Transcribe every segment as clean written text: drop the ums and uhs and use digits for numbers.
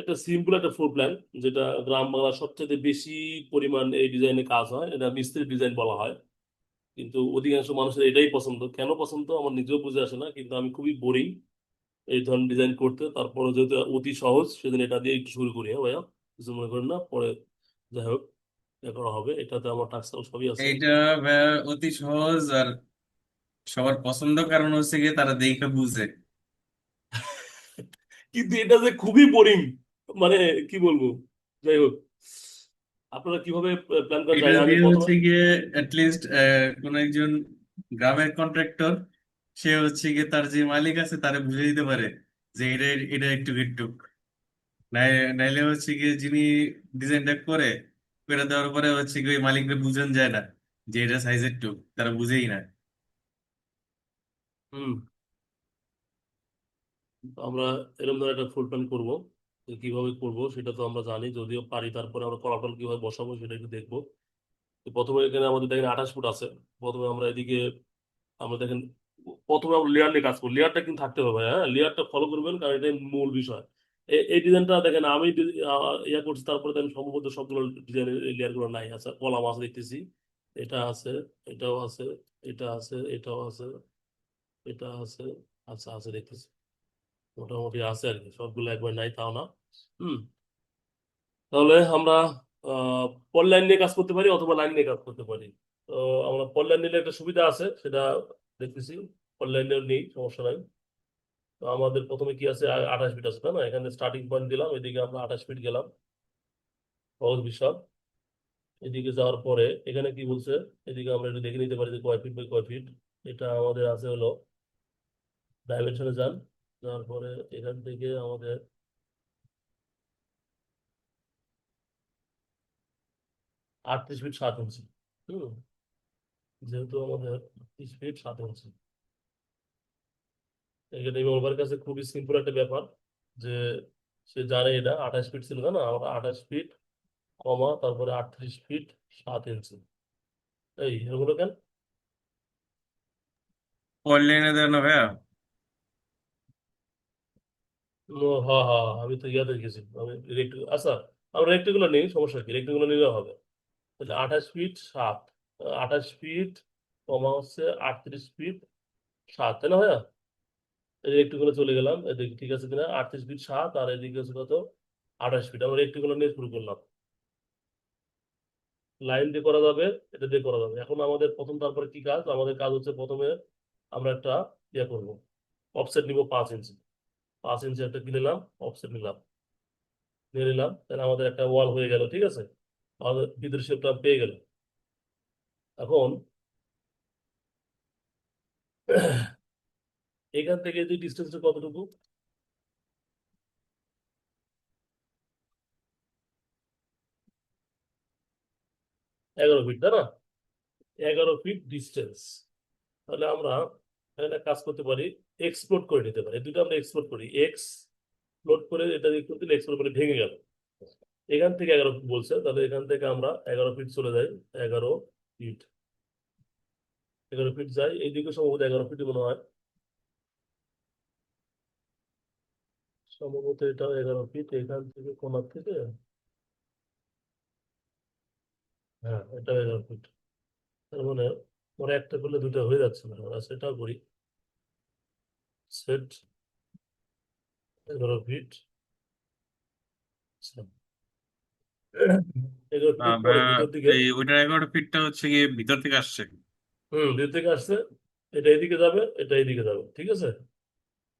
একটা সিম্পল একটা floor plan, যেটা গ্রাম বাংলার সবচেয়ে বেশি পরিমাণ এই ডিজাইনে কাজ হয়, এটা মিস্ত্রি ডিজাইন বলা হয়। কিন্তু অধিকাংশ মানুষের এটাই পছন্দ, কেন পছন্দ আমার নিজেও বুঝে আসে না, কিন্তু আমি খুবই বোরিং এই ধরনের ডিজাইন করতে। তারপরে যেহেতু অতি সহজ, সেদিন এটা দিয়ে একটু শুরু করি। হ্যাঁ ভাইয়া, কিছু মনে করেন না, পরে যাই হোক এ করা হবে। এটাতে আমার টাস্ক সবই আছে। এইটা ভাইয়া অতি সহজ, আর সবার পছন্দ কারণ হচ্ছে গিয়ে তারা দেখে বুঝে। কিন্তু এটা যে খুবই বোরিং, মানে কি বলবো। যাই হোক, আপনারা কিভাবে প্ল্যান করেন এটা জানি না। আমি দিয়ে প্রথমে হচ্ছে গিয়ে অ্যাটলিস্ট কোন একজন গ্রামের কন্ট্রাক্টর, সে হচ্ছে গিয়ে তার যে মালিক আছে তারে বুঝে দিতে পারে যে এটা এটা একটু একটু নাইলে হচ্ছে গিয়ে যিনি ডিজাইনটা করে করে দেওয়ার পরে হচ্ছে গিয়ে ওই মালিককে বুঝানো যায় না যে এটা সাইজের টুক, তারা বুঝেই না। হুম, আমরা এরকম ধরনের একটা ফুল প্ল্যান করবো। তো কিভাবে করব সেটা তো আমরা জানি, যদিও পারি। তারপরে আমরা কলাটল কিভাবে বসাবো সেটা একটু দেখবো। তো প্রথমে এখানে আমাদের দেখেন 28 ফুট আছে। প্রথমে আমরা এদিকে, আমরা দেখেন, প্রথমে আমরা লেয়ার নিয়ে কাজ করবো। লেয়ারটা কিন্তু থাকতে হবে, হ্যাঁ লেয়ারটা ফলো করবেন, কারণ এটাই মূল বিষয়। এই ডিজাইনটা দেখেন আমি ইয়া করছি, তারপরে দেখেন সম্ভবত সবগুলো ডিজাইনের লেয়ার গুলো নাই। আচ্ছা, কলাম আছে দেখতেছি, এটা আছে, এটাও আছে, এটা আছে, এটাও আছে, এটা আছে। আচ্ছা, আছে দেখতেছি, মোটামুটি আছে আর কি, সবগুলো একবার নাই তাও না। হুম, তাহলে আমরা পর লাইন নিয়ে কাজ করতে পারি অথবা লাইন নিয়ে কাজ করতে পারি। তো আমরা পর লাইন নিলে একটা সুবিধা আছে, সেটা দেখতেছি। পর লাইনেও নেই, সমস্যা নাই। তো আমাদের প্রথমে কি আছে, 28 ফিট আছে তাই না, এখানে স্টার্টিং পয়েন্ট দিলাম, এদিকে আমরা 28 ফিট গেলাম, সহজ বিষয়। এদিকে যাওয়ার পরে এখানে কি বলছে, এদিকে আমরা একটু দেখে নিতে পারি যে কয় ফিট বাই কয় ফিট। এটা আমাদের আছে হলো, ডাইমেনশনে যান, যাওয়ার পরে এখান থেকে আমাদের 38 ফিট 7 ইঞ্চি। হুম, যেহেতু আমাদের 38 ফিট 7 ইঞ্চি, এখানে ওর কাছে খুবই সিম্পল একটা ব্যাপার, যে সে জানে এটা 28 ফিট ছিল না, আমরা 28 ফিট কমা তারপরে 38 ফিট 7 ইঞ্চি। এই এগুলো কেন? অনলাইনে দেয় না ভাইয়া। হ্যাঁ হ্যাঁ হ্যাঁ, আমি তো ইয়াতে গেছি, আমি আচ্ছা, আমরা রেক্টিগুলো নেই, সমস্যা কি, রেক্টিগুলো নিলেও হবে। তাহলে 28 ফিট 7, 28 ফিট কমা হচ্ছে 38 ফিট 7, তাই না ভাইয়া? রেক্টিগুলো চলে গেলাম এদিকে, ঠিক আছে কিনা, 38 ফিট 7, আর এদিকে হচ্ছে কত, 28 ফিট। আমরা রেক্টিগুলো নিয়ে শুরু করলাম, লাইন দিয়ে করা যাবে, এটা দিয়ে করা যাবে। এখন আমাদের প্রথম, তারপরে কি কাজ, আমাদের কাজ হচ্ছে প্রথমে আমরা একটা ইয়ে করবো, অফসেট নিব 5 ইঞ্চি। 5 ইঞ্চি একটা কি নিলাম, অফসেট নিলাম, নিয়ে নিলাম, তাহলে আমাদের একটা ওয়াল হয়ে গেল, ঠিক আছে। আমাদের ভিতরে শেপটা পেয়ে গেল। এখন এখান থেকে যে ডিস্টেন্সটা কতটুকু, 11 ফিট তাই না, 11 ফিট ডিস্টেন্স। তাহলে আমরা এখানে কাজ করতে পারি, এক্সপ্লোর করে নিতে পারি। এই দুটো আমরা এক্সপ্লোর করি, এক্সপ্লোর করে এটা করতে এক্সপ্লোর করে ভেঙে গেল। এখান থেকে 11 ফিট বলছে, তাহলে এখান থেকে আমরা 11 ফিট চলে যাই। 11 ফিট, 11 ফিট যাই, এইদিকে সম্ভবত 11 ফিট মনে হয়, সম্ভবত এটা 11 ফিট এখান থেকে কোনার থেকে। হ্যাঁ, এটা 11 ফিট। তার মানে ওরা একটা করলে দুটো হয়ে যাচ্ছে না, ওরা সেটাও করি। সেট 11 ফিট, আচ্ছা। 11 ফিট পরে ভাইয়া, ভিতর দিকে, এই ওইটার 11 ফিটটা হচ্ছে গিয়ে ভিতর থেকে আসছে। ভিতর থেকে আসছে, এটা এইদিকে যাবে, এটা এইদিকে যাবে, ঠিক আছে।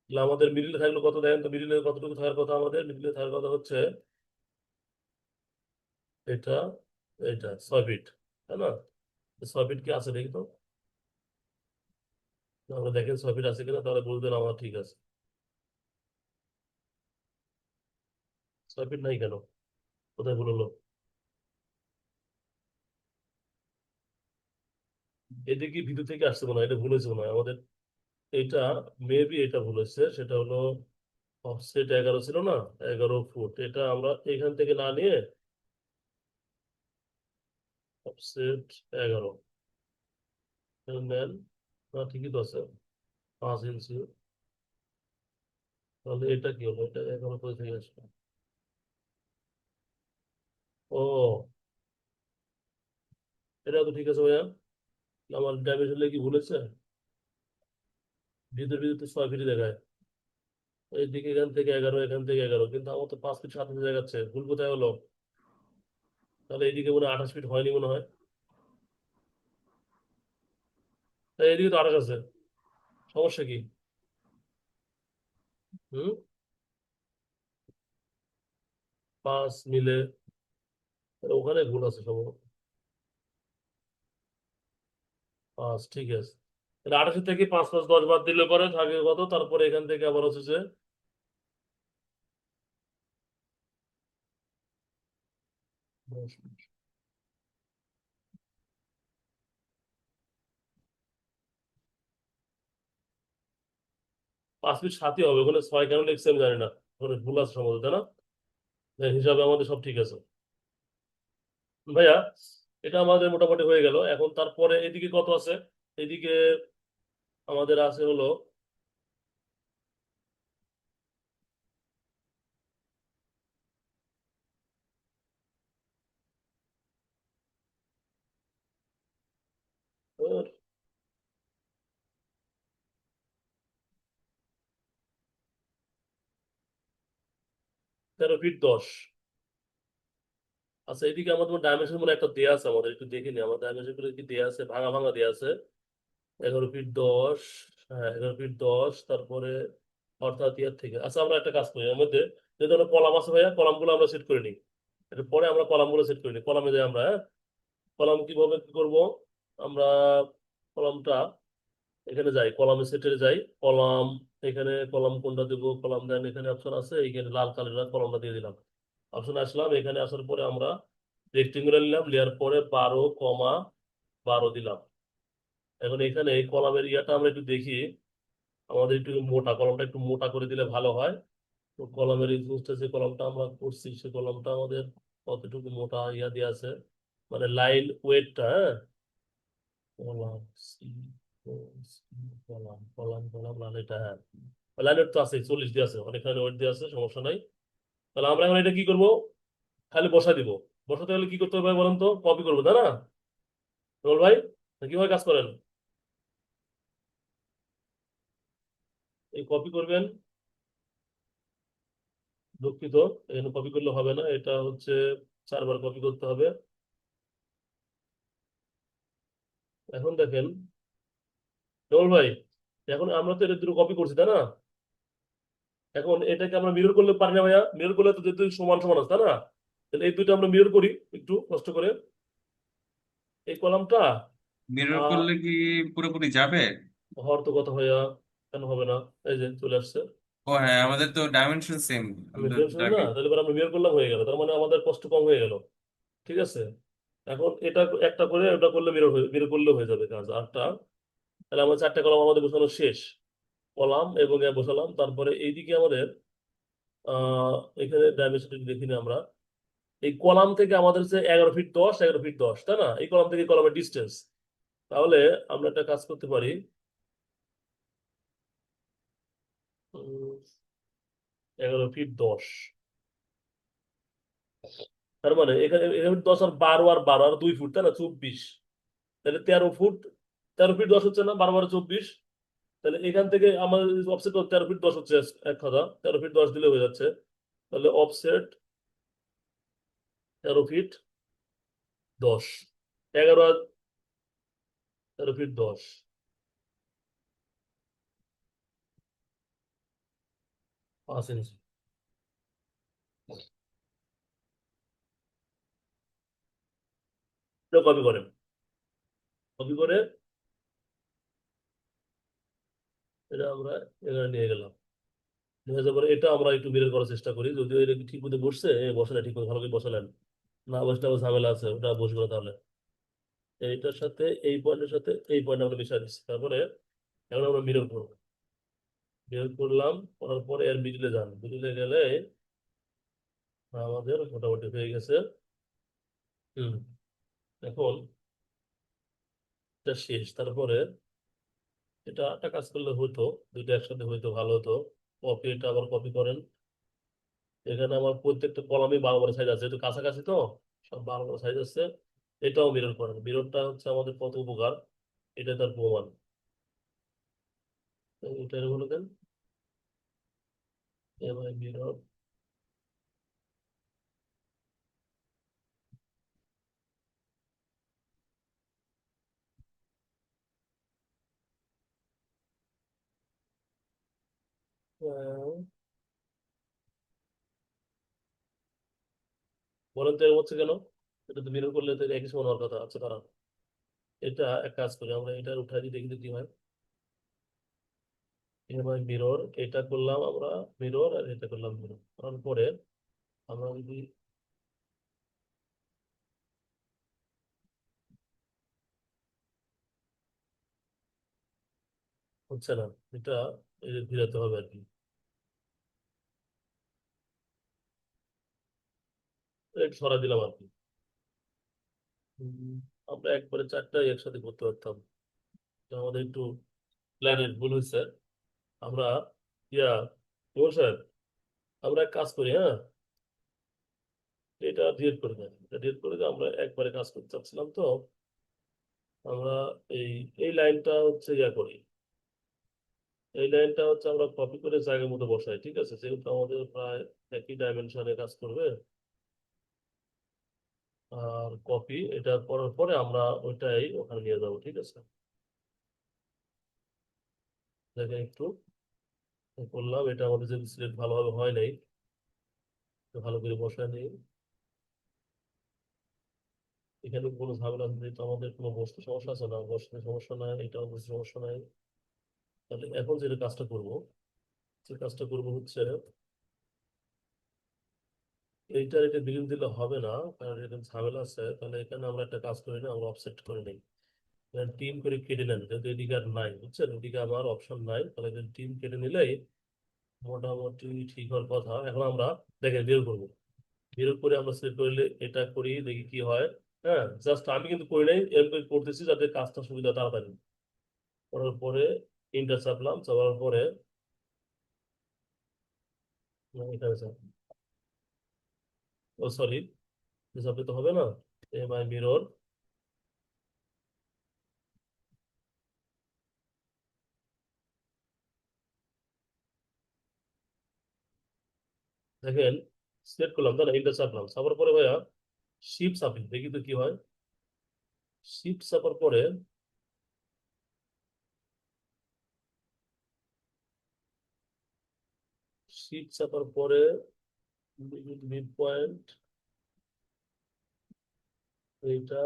তাহলে আমাদের মিডিলে থাকলো কত, দেখেন তো মিডিলে কতটুকু থাকার কথা, আমাদের মিডিলে থাকার কথা হচ্ছে এটা, এটা 6 ফিট, তাই না? 6 ফিট কি আছে দেখি তো, আমরা দেখেন 6 ফিট আছে কিনা, তাহলে বলবেন আমার ঠিক আছে। 6 ফিট নাই কেন, কোথায় ভুল হলো? এদিকে ভিতর থেকে আসছে মনে হয়, এটা ভুল হয়েছে মনে হয় আমাদের। এটা মেবি এটা ভুল হয়েছে, সেটা হলো অফসেট 11 ছিল না, 11 ফুট, এটা আমরা এখান থেকে না নিয়ে অফসেট 11 নেন। না, ঠিকই তো আছে, 5 ইঞ্চি। তাহলে এটা কি হলো, এটা 11 কোথা থেকে আসবে? ও, এটা তো ঠিক আছে ভাইয়া। আমার ডাইমেনশন কি ভুলেছে? ভিতর ভিতর তো 6 ফিট দেখায়। এইদিকে এখান থেকে 11, এখান থেকে 11, কিন্তু আমার তো 5 ফিট 7 ফিট দেখাচ্ছে। ভুল কোথায় হলো? তাহলে এইদিকে মনে হয় 28 ফিট হয়নি মনে হয়। তাই এইদিকে তো 28 আছে। সমস্যা কি? হুম। 5 মিলে, তাহলে ওখানে ভুল আছে সম্ভবত। 5, ঠিক আছে। তাহলে 28 থেকে 5 5 10 বাদ দিলে পরে থাকে কত? তারপরে এখান থেকে আবার হচ্ছে যে 5 ফিট 7ই হবে। ওখানে 6 কেন লিখছে আমি জানি না। ওখানে ভুল আছে সম্ভবত, তাই না? হিসাবে আমাদের সব ঠিক আছে ভাইয়া। এটা আমাদের মোটামুটি হয়ে গেল। এখন তারপরে এদিকে কত আছে? এদিকে আমাদের আছে হলো, 13 ফিট 10। আচ্ছা, এদিকে আমাদের ডাইমেনশন মনে হয় একটা দেয়া আছে, আমাদের একটু দেখে নিই। আমার ডাইমেনশন গুলো কি দেয়া আছে? ভাঙা ভাঙা দেয়া আছে। 11 ফিট 10। হ্যাঁ, 11 ফিট 10। তারপরে অর্থাৎ ইয়ার থেকে, আচ্ছা আমরা একটা কাজ করি এর মধ্যে। যেহেতু আমরা কলাম আছে ভাইয়া, কলাম গুলো আমরা সেট করে নিই। এর পরে আমরা কলাম গুলো সেট করে নিই। কলামে যাই আমরা, হ্যাঁ। কলাম কিভাবে কি করবো আমরা? কলামটা এখানে যাই, কলামে সেটে যাই। কলাম, এখানে কলাম কোনটা দেবো? কলাম দেন, এখানে অপশন আছে, এখানে লাল কালারের কলমটা দিয়ে দিলাম। অপশন আসলাম, এখানে আসার পরে আমরা রেক্টেঙ্গুলার নিলাম, নেওয়ার পরে 12,12 দিলাম। এখন এখানে এই কলামের ইয়াটা আমরা একটু দেখি। আমাদের একটু মোটা, কলমটা একটু মোটা করে দিলে ভালো হয়। তো কলমের এই জিনিসটা, যে কলমটা আমরা করছি সে কলমটা আমাদের কতটুকু মোটা ইয়া দিয়ে আছে, মানে লাইন ওয়েটটা, হ্যাঁ। Column C, column column column line, এটা হ্যাঁ। লাইনের তো আছে 40 দিয়ে আছে, অনেকখানি ওয়েট দিয়ে আছে, সমস্যা নাই। তাহলে আমরা এখন এটা কি করবো? খালি বসা দিব। বসাতে হলে কি করতে হবে ভাই বলেন তো? কপি করবো, তাই না? রোল ভাই, কিভাবে কাজ করেন? এই কপি করবেন। দুঃখিত, এখানে কপি করলে হবে না, এটা হচ্ছে 4 বার কপি করতে হবে। এখন দেখেন রোল ভাই, এখন আমরা তো এটা দুটো কপি করছি, তাই না? এখন এটাকে আমরা মিরর করলে পারি না ভাইয়া? মিরর করলে তো যেহেতু সমান সমান আছে, তাই না? তাহলে এই দুটো আমরা মিরর করি একটু কষ্ট করে। এই কলামটা মিরর আহ করলে কি পুরোপুরি যাবে? হওয়ার তো কথা ভাইয়া, কেন হবে না? এই যে চলে আসছে। ও হ্যাঁ, আমাদের তো ডাইমেনশন সেম। আমি আমাদের টেনশন না, আগে তাহলে এবার আমরা মিরর করলাম, হয়ে গেল, তার মানে আমাদের কষ্ট কম হয়ে গেল। ঠিক আছে। এখন এটা একটা করে ওটা করলে মিরর হয়ে, মিরর করলে হয়ে যাবে কাজ আটটা। তাহলে আমার 4টে কলাম আমাদের বসানো শেষ। কলাম এবং এ বসালাম, তারপরে এইদিকে আমাদের আহ এখানে ডাইমেনশন দেখিনি আমরা। এই কলাম থেকে আমাদের যে 11 ফিট 10, 11 ফিট 10, তাই না? এই কলাম থেকে কলামের ডিস্টেন্স। তাহলে আমরা একটা কাজ করতে পারি। 11 ফিট 10, তার মানে এখানে 11 ফিট 10 আর 12 আর 12 আর 2 ফুট, তাই না? 24। তাহলে 13 ফুট। 13 ফিট 10 হচ্ছে না, 12 12 24। তাহলে এখান থেকে আমাদের অফসেট 13 ফিট 10 হচ্ছে। এক কথা, 13 ফিট 10 দিলে হয়ে যাচ্ছে। তাহলে অফসেট 13 ফিট 10, 11 আর 13 ফিট 10, 5 ইঞ্চি। কপি করেন, কপি করে এটা আমরা এখানে নিয়ে গেলাম। নিয়ে যাওয়ার পরে এটা আমরা একটু বের করার চেষ্টা করি, যদিও এটা কি ঠিক মতো বসছে। বসে না ঠিক মতো, ভালো করে বসালেন না? বসলে আবার ঝামেলা আছে, ওটা বসবে না তাহলে। এইটার সাথে এই পয়েন্টের সাথে এই পয়েন্ট আমরা মিশিয়ে দিচ্ছি। তারপরে এখন আমরা মিরর করবো। মিরর করলাম, করার পরে এর মিডিলে যান, মিডিলে গেলে আমাদের মোটামুটি হয়ে গেছে। হুম। এখন এটা শেষ। তারপরে এটা একটা কাজ করলে হতো, দুইটা একসাথে হইতো ভালো হতো। কপি, এটা আবার কপি করেন। এখানে আমার প্রত্যেকটা কলামে 12 12 সাইজ আছে, একটু কাছাকাছি তো। সব ভালো ভালো সাইজ আছে। এটাও মিরর করেন, মিররটা হচ্ছে আমাদের কত উপকার, এটা তার প্রমাণ। তো এটা বলে দেন এবার মিরর। বলেন তো এরকম হচ্ছে কেন? এটা তো মিরর করলে তো একই সমান হওয়ার কথা আছে তারা। এটা এক কাজ করি আমরা, এটা উঠাই দিই, দেখি তো কি হয়। এবার মিরর এটা করলাম আমরা, মিরর আর এটা করলাম মিরর করার পরে আমরা যদি হচ্ছে না, এটা এই যে ঘুরাতে হবে আর কি। একটু সরা দিলাম আর কি। উম, আমরা একবারে চারটা একসাথে করতে পারতাম। এটা আমাদের একটু প্ল্যানের ভুল হয়েছে। আমরা ইয়া ইমন সাহেব, আমরা এক কাজ করি, হ্যাঁ, এটা ডিলিট করে দেয়, এটা ডিলিট করে দিয়ে আমরা একবারে কাজ করতে চাচ্ছিলাম তো। আমরা এই এই লাইনটা হচ্ছে ইয়া করি, এই লাইনটা হচ্ছে আমরা কপি করে জায়গার মধ্যে বসাই, ঠিক আছে, যেহেতু আমাদের প্রায় একই ডাইমেনশনে কাজ করবে। আর কপি এটা করার পরে আমরা ওইটাই ওখানে নিয়ে যাবো, ঠিক আছে। দেখেন একটু করলাম, এটা আমাদের যদি সিলেক্ট ভালোভাবে হয় নাই, তো ভালো করে বসায় নিই। এখানে কোনো ঝামেলা নেই তো, আমাদের কোনো বস্তু সমস্যা আছে না, বস্তু সমস্যা নাই, এটাও বস্তু সমস্যা নাই। তাহলে এখন যেটা কাজটা করব, যে কাজটা করব হচ্ছে এইটার এটা বিলীন দিলে হবে না, কারণ এখানে ঝামেলা আছে। তাহলে এখানে আমরা একটা কাজ করি না, আমরা অফসেট করে নিই। টিম করে কেটে নেন, যেহেতু এদিকে আর নাই, বুঝছেন, এদিকে আমার অপশন নাই, তাহলে টিম কেটে নিলেই মোটামুটি ঠিক হওয়ার কথা। এখন আমরা দেখেন বের করবো, বের করে আমরা সিলেক্ট করলে এটা করি, দেখি কি হয়। হ্যাঁ, জাস্ট আমি কিন্তু করি নাই, এরকম করে করতেছি যাতে কাজটা সুবিধা তাড়াতাড়ি করার পরে ইন্টার চাপলাম, চাপার পরে এখানে চাপ, ও সরি, চাপলে তো হবে না। এম আই মিরর, দেখেন সিলেক্ট করলাম, তাই না, ইন্টার চাপলাম, চাপার পরে ভাইয়া শিফট চাপি, দেখি তো কি হয়। শিফট চাপার পরে শিফট চাপার পরে মিড পয়েন্ট, এইটা,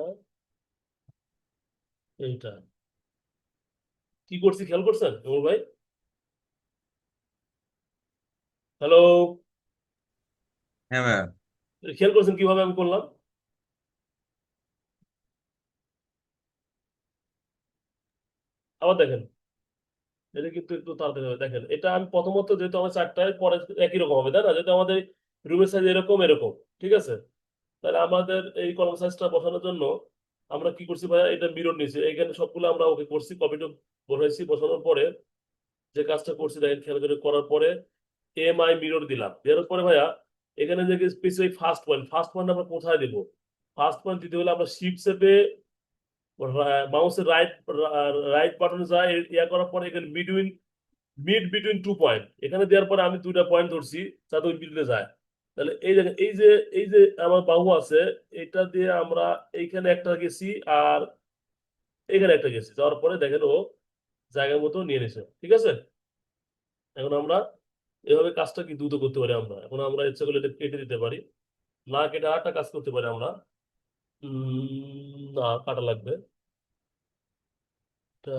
এইটা কি করছি খেয়াল করছেন এমন ভাই? হ্যালো, হ্যাঁ ভাইয়া। খেয়াল করছেন কিভাবে আমি করলাম? আবার দেখেন, এটা কিন্তু একটু তাড়াতাড়ি হবে। দেখেন এটা আমি প্রথমত, যেহেতু আমার চারটায় পরে একই রকম হবে, তাই না, যেহেতু আমাদের রুমের সাইজ এরকম এরকম, ঠিক আছে। তাহলে আমাদের এই কলম সাইজটা বসানোর জন্য আমরা কি করছি ভাইয়া, এটা মিরর নিয়েছি, এখানে সবগুলো আমরা ওকে করছি, কপিটা বসাইছি, বসানোর পরে যে কাজটা করছি দেখেন খেয়াল করে, করার পরে এম আই মিরর দিলাম, দেওয়ার পরে ভাইয়া এখানে যে specific first point, first point আমরা কোথায় দিব? ফার্স্ট পয়েন্ট দিতে হলে আমরা শিফট চেপে মাউসের রাইট রাইট বাটনে যায়, ইয়া করার পরে এখানে between, mid between two point, এখানে দেওয়ার পরে আমি দুইটা পয়েন্ট ধরছি যাতে ওই মিডলে যায়। তাহলে এই দেখেন, এই যে আমার বাহু আছে, এটা দিয়ে আমরা এইখানে একটা গেছি আর এখানে একটা গেছি, যাওয়ার পরে দেখেন ও জায়গা মতো নিয়ে নিছে, ঠিক আছে। এখন আমরা এভাবে কাজটা কি দ্রুত করতে পারি, আমরা এখন আমরা ইচ্ছা করলে এটা কেটে দিতে পারি, না কেটে আরেকটা কাজ করতে পারি আমরা। না, কাটা লাগবে। এটা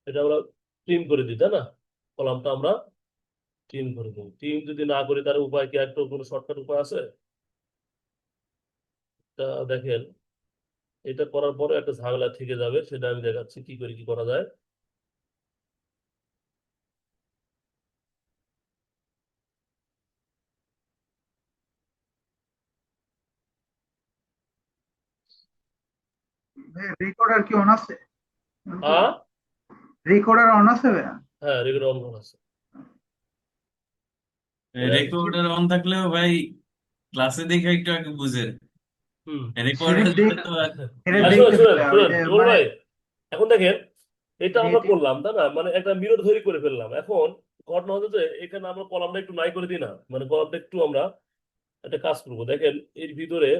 এটা আমরা ট্রিম করে দিই, তাই না, কলামটা আমরা ট্রিম করে দিই। ট্রিম যদি না করি তার উপায় কি, একটা কোনো শর্টকাট উপায় আছে? তা দেখেন, এটা করার পরে একটা ঝামেলা থেকে যাবে, সেটা আমি দেখাচ্ছি কি করে কি করা যায়। রেকর্ডার কি অন আছে? হ্যাঁ, রেকর্ডার অন আছে ভাইয়া? হ্যাঁ, রেগুলার অন আছে। রেকর্ডার অন থাকলেও ভাই ক্লাসে দেখে একটু আগে বুঝেন, হুম। রেকর্ডের এটা জন্য দেখ তো এটা আর দেখতে শুনেন পেলাম শুনেন এটা ইমন মানে ভাই, এখন দেখেন এটা আমরা নেটে করলাম তাই না, মানে একটা মিরর তৈরি করে ফেললাম। এখন ঘটনা হচ্ছে যে এখানে আমরা কলামটা একটু নাই করে দিই না, মানে কলামটা একটু আমরা একটা কাজ করবো। দেখেন এর ভিতরে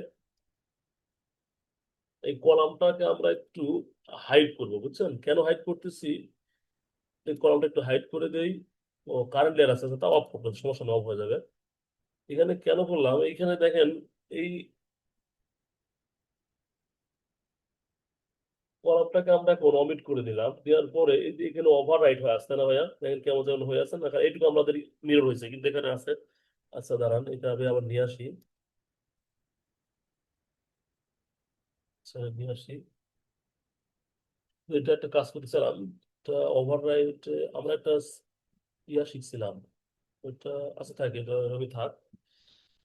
এই কলামটাকে আমরা একটু হাইড করবো, বুঝছেন কেন হাইড করতেছি? এই কলামটা একটু হাইড করে দেই। ও কারেন্ট লেয়ার আছে তা অফ করতে হবে, সমস্যা না, অফ হয়ে যাবে। এখানে কেন করলাম, এখানে দেখেন এই কলামটাকে আমরা এখন অমিট করে দিলাম, দেওয়ার পরে এই যে এখানে ওভার রাইট হয়ে আসছে না ভাইয়া, দেখেন কেমন যেমন হয়ে আছে না, এইটুকু আমাদের মিরর হয়েছে কিন্তু এখানে আছে। আচ্ছা দাঁড়ান, এটা আমি আবার নিয়ে আসি। আচ্ছা নিয়ে আসি। তো এটা একটা কাজ করতেছিলাম, এটা ওভার রাইট, আমরা একটা ইয়া শিখছিলাম ওটা। আচ্ছা থাক, এটা আমি থাক,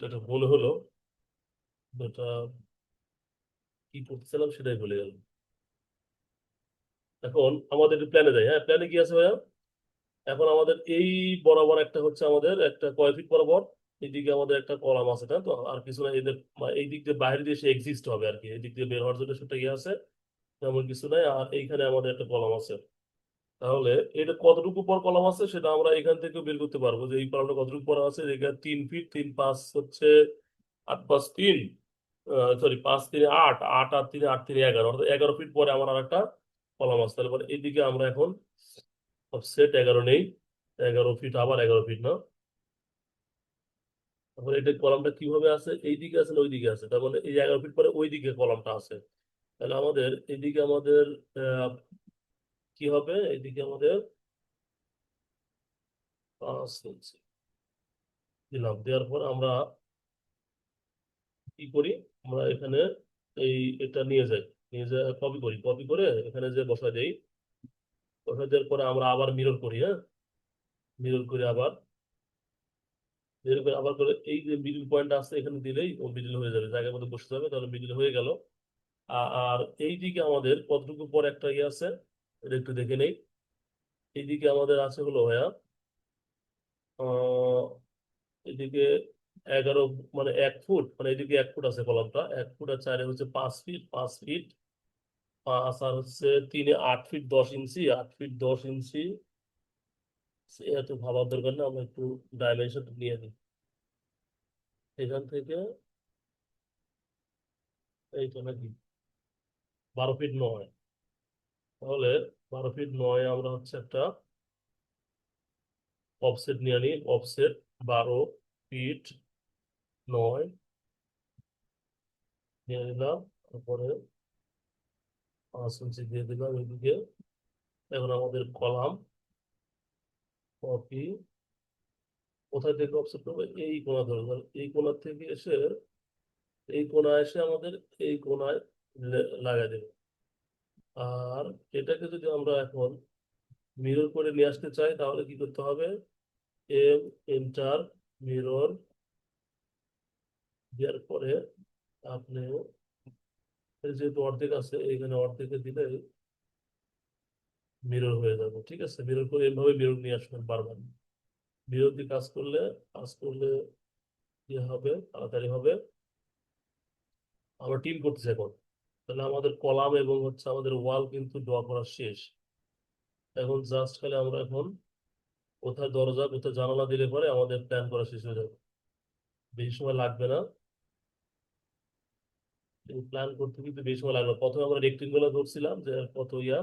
এটা মনে হলো। এটা কি করতেছিলাম সেটাই ভুলে গেলাম। এখন আমাদের প্ল্যানে যাই, হ্যাঁ প্ল্যানে কি আছে ভাইয়া? এখন আমাদের এই বরাবর একটা হচ্ছে আমাদের একটা কয় ফিট বরাবর এইদিকে আমাদের একটা কলাম আছে, তাই তো? আর কিছু না, এদের এই দিক দিয়ে বাইরে দিয়ে সে এক্সিস্ট হবে আর কি, এই দিক দিয়ে বের হওয়ার জন্য সেটা ইয়ে আছে, তেমন কিছু নাই। আর এইখানে আমাদের একটা কলাম আছে। তাহলে এটা কতটুকু পর কলাম আছে সেটা আমরা এখান থেকে বের করতে পারবো, যে এই কলামটা কতটুকু পর আছে। এখানে 3 ফিট, 3 5 হচ্ছে 8 5 3, সরি 5 3 8, 8 আর 3 8 3 11, অর্থাৎ 11 ফিট পরে আমার আর একটা কলাম আছে। তাহলে পরে এইদিকে আমরা এখন সেট 11 নেই, 11 ফিট আবার 11 ফিট না। তারপরে এটা কলামটা কিভাবে আছে, এইদিকে আছে না ওইদিকে আছে? তার মানে এই 11 ফিট পরে ওইদিকে কলামটা আছে। তাহলে আমাদের এইদিকে আমাদের আহ, কি হবে, এইদিকে আমাদের 5 ইঞ্চি দিলাম। দেওয়ার পর আমরা কি করি, আমরা এখানে এই এটা নিয়ে যাই, নিয়ে যাই কপি করি, কপি করে এখানে যে বসাই দেই। বসাই দেওয়ার পরে আমরা আবার মিরর করি, হ্যাঁ মিরর করে আবার, মিরর করে আবার করে এই যে মিডল পয়েন্ট আছে এখানে দিলেই ও মিডল হয়ে যাবে, জায়গার মধ্যে বসে যাবে, তাহলে মিডল হয়ে গেল। আর এইদিকে আমাদের কতটুকু পর একটা ইয়ে আছে, এটা একটু দেখে নেই। এইদিকে আমাদের আছে হলো ভাইয়া আহ এদিকে 11, মানে 1 ফুট, মানে এদিকে 1 ফুট আছে কলমটা, 1 ফুট আর 4 হচ্ছে 5 ফিট, 5 ফিট 5 আর হচ্ছে 3 8 ফিট 10 ইঞ্চি, 8 ফিট 10 ইঞ্চি। সে এত ভাবার দরকার না, আমরা একটু ডাইমেনশন নিয়ে নিই এখান থেকে। এইটা নাকি 12 ফিট 9, তাহলে 12 ফিট 9 আমরা হচ্ছে একটা অফসেট নিয়ে নিই, অফসেট 12 ফিট 9 নিয়ে নিলাম। তারপরে 5 ইঞ্চি দিয়ে দিলাম এদিকে। এখন আমাদের কলাম কপি, কোথায় থেকে অফসেট করবো, এই কোণা ধরে, এই কোণা থেকে এসে এই কোণা এসে আমাদের এই কোণায় লাগাই দেবে। আর এটাকে যদি আমরা এখন মিরর করে নিয়ে আসতে চাই তাহলে কি করতে হবে, এন্টার মিরর দেওয়ার পরে আপনি এর যেহেতু অর্ধেক আছে এখানে অর্ধেকে দিলে মিরর হয়ে যাবে। ঠিক আছে, মিরর করে এভাবে মিরর নিয়ে আসবেন বারবার। মিরর দিয়ে কাজ করলে কি হবে, তাড়াতাড়ি হবে। আমরা টিম করতেছি এখন। তাহলে আমাদের কলাম এবং হচ্ছে আমাদের ওয়াল কিন্তু ড্র করা শেষ। এখন জাস্ট খালি আমরা এখন কোথায় দরজা কোথায় জানালা দিলে পরে আমাদের প্ল্যান করা শেষ হয়ে যাবে, বেশি সময় লাগবে না। প্ল্যান করতে কিন্তু বেশি সময় লাগবে না। প্রথমে আমরা রেক্টেঙ্গুলার ধরছিলাম যে কত ইয়া,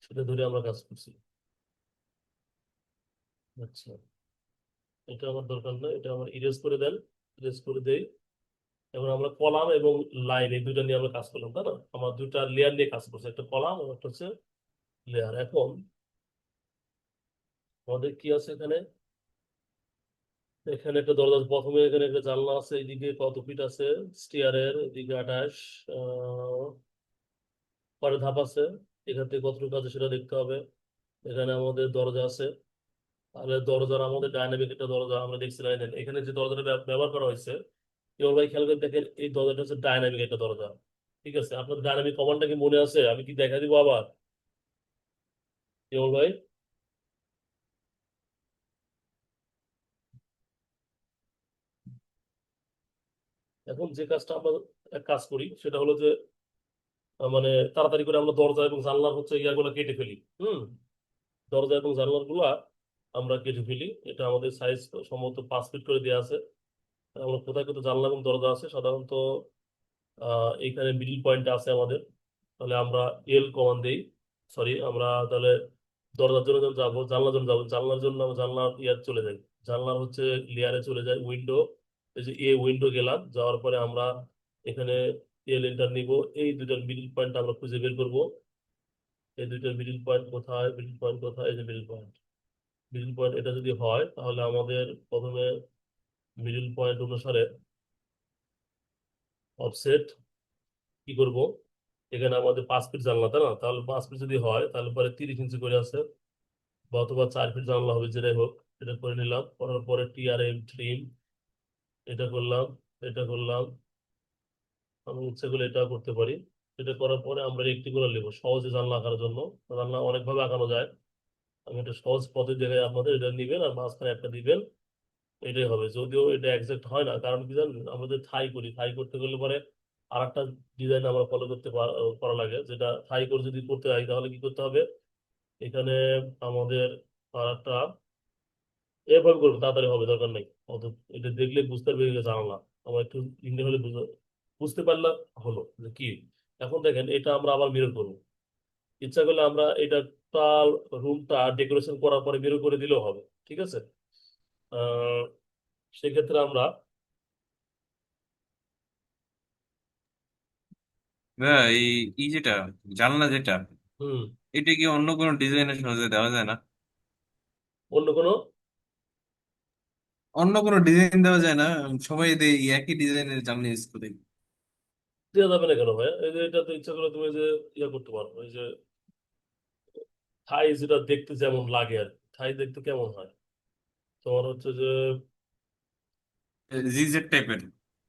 সেটা ধরে আমরা কাজ করছি। আচ্ছা, এটা আমার দরকার নয়, এটা আমার ইরেজ করে দেন, ইরেজ করে দেই। এখন আমরা কলাম এবং লাইন এই দুইটা নিয়ে আমরা কাজ করলাম তাই না, আমার দুইটা লেয়ার নিয়ে কাজ করছে, একটা কলাম এবং একটা হচ্ছে লেয়ার। এখন আমাদের কি আছে এখানে, এখানে একটা দরজা আছে। প্রথমে এখানে একটা জানলা আছে, এইদিকে কত ফিট আছে স্টিয়ারের, এদিকে 28, পরে ধাপ আছে, এখান থেকে কতটুকু আছে সেটা দেখতে হবে। এখানে আমাদের দরজা আছে, তাহলে দরজার আমাদের ডাইনামিক একটা দরজা আমরা দেখছিলাম। এখানে যে দরজাটা ব্যবহার করা হয়েছে, এবার ভাই খেয়াল করে দেখেন এই দরজাটা হচ্ছে ডাইনামিক একটা দরজা। ঠিক আছে, আপনার ডাইনামিক কমান্ডটা কি মনে আছে? আমি কি দেখা দিব আবার কেবল ভাই? এখন যে কাজটা আমরা এক কাজ করি সেটা হলো যে মানে তাড়াতাড়ি করে আমরা দরজা এবং জানলার হচ্ছে ইয়াগুলো কেটে ফেলি। দরজা এবং জানলার গুলা আমরা কেটে ফেলি। এটা আমাদের সাইজ সম্ভবত 5 ফিট করে দেওয়া আছে। আমরা কোথায় কোথায় জানলা এবং দরজা আছে সাধারণত এইখানে মিডিল পয়েন্ট আছে আমাদের। তাহলে আমরা এল কমান্ড দেই। সরি, আমরা তাহলে দরজার জন্য যখন যাবো, জানলার জন্য যাবো, জানলার জন্য আমরা জানলার ইয়ার চলে যাই। জানলার হচ্ছে লেয়ারে চলে যাই, উইন্ডো। এই যে উইন্ডো গেলাম, যাওয়ার পরে আমরা এখানে এল এন্টার নিব। এই দুইটার মিডিল পয়েন্ট আমরা খুঁজে বের করবো। এই দুইটার মিডিল পয়েন্ট কোথায়, মিডিল পয়েন্ট কোথায়, এই যে মিডিল পয়েন্ট। মিডিল পয়েন্ট এটা যদি হয় তাহলে আমাদের প্রথমে মিডিল পয়েন্ট অনুসারে অফসেট কি করব, এখানে আমাদের 5 ফিট জানলা, তাই না? তাহলে 5 ফিট যদি হয় তাহলে পরে 30 ইঞ্চি করে আছে, বা অথবা 4 ফিট জানলা হবে, যেটাই হোক। এটা করে নিলাম, করার পরে টিআরএম ট্রিম এটা করলাম, এটা করলাম। আমি ইচ্ছে করলে এটা করতে পারি। এটা করার পরে আমরা একটি করে নেবো সহজে জানলা আঁকার জন্য। জানলা অনেকভাবে আঁকানো যায়, আমি একটা সহজ পদ্ধতি দেখাই আপনাদের। এটা নিবেন আর মাঝখানে একটা দিবেন, এটাই হবে। যদিও এটা একজ্যাক্ট হয় না, কারণ কি জানেন, আমরা যে থাই করি, থাই করতে গেলে পরে আর একটা ডিজাইন আমরা ফলো করা লাগে। যেটা থাই করে যদি করতে হয় তাহলে কি করতে হবে, এখানে আমাদের আর একটা এভাবে করবো, তাড়াতাড়ি হবে, দরকার নেই অত। এটা দেখলে বুঝতে পারবে যে জানলা। আমার একটু ইন্ডিয়া হলে বুঝতে পারলে হলো যে কি। এখন দেখেন, এটা আমরা আবার মিরর করবো। ইচ্ছা করলে আমরা এটা টোটাল রুমটা ডেকোরেশন করার পরে মিরর করে দিলেও হবে, ঠিক আছে। আহ সেক্ষেত্রে আমরা না, এই এই যেটা জানলা যেটা, হুম এটা কি অন্য কোনো ডিজাইনের সাথে দেওয়া যায় না? অন্য কোনো অন্য কোনো ডিজাইন দেওয়া যায় না? সবাই এই একই ডিজাইনের জানলা ইউজ করে। দেওয়া যাবে না কেন ভাই? এই যে এটা তো ইচ্ছা করলে তুমি যে ইয়ে করতে পারো, এই যে থাই যেটা দেখতে যেমন লাগে আর কি। থাই দেখতে কেমন হয় তোমার হচ্ছে যে জিজের টাইপের।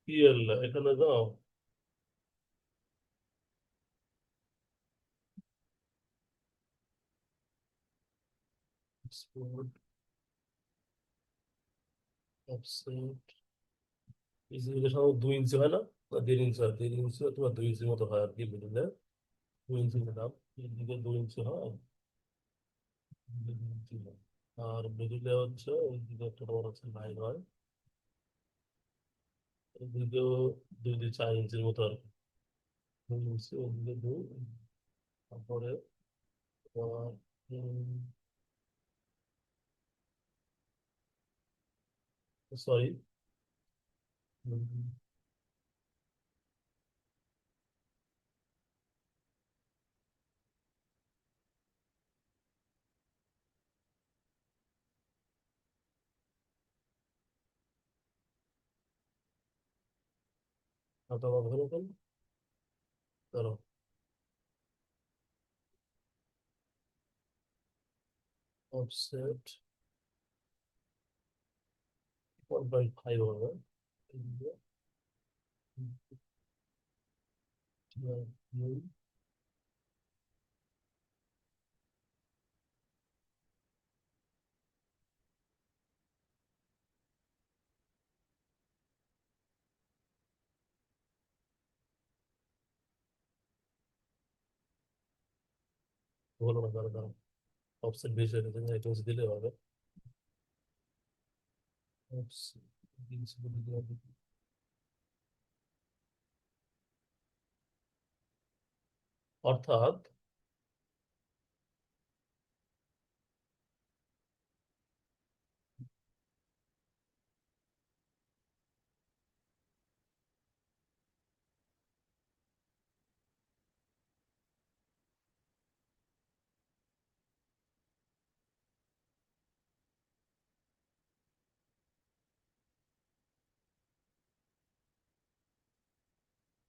পিএল এখানে দাও, অফসেট। এই যে এটা সাধারণত 2 ইঞ্চি হয় না, বা 1.5 ইঞ্চি হয়, 1.5 ইঞ্চি অথবা 2 ইঞ্চির মতো হয় আর কি মিডিলে। 2 ইঞ্চি নিলাম, এদিকে 2 ইঞ্চি হয়, এদিকে 2 ইঞ্চি হয়। আর মিডিলে হচ্ছে ওইদিকে একটা তোমার হচ্ছে লাইন হয়, এদিকেও 2 থেকে 4 ইঞ্চির মতো আর কি। 2 ইঞ্চি, ওইদিকে 2। তারপরে তোমার সরি, অথবা ধরো কেন, ধরো অফসেট 1.5 হবে। হলো না, দাঁড়া দাঁড়া, অফসেট বেশি হয়ে গেছে, এটা হচ্ছে দিলে হবে। Offset, 2 ইঞ্চি করে দিলে হবে। অর্থাৎ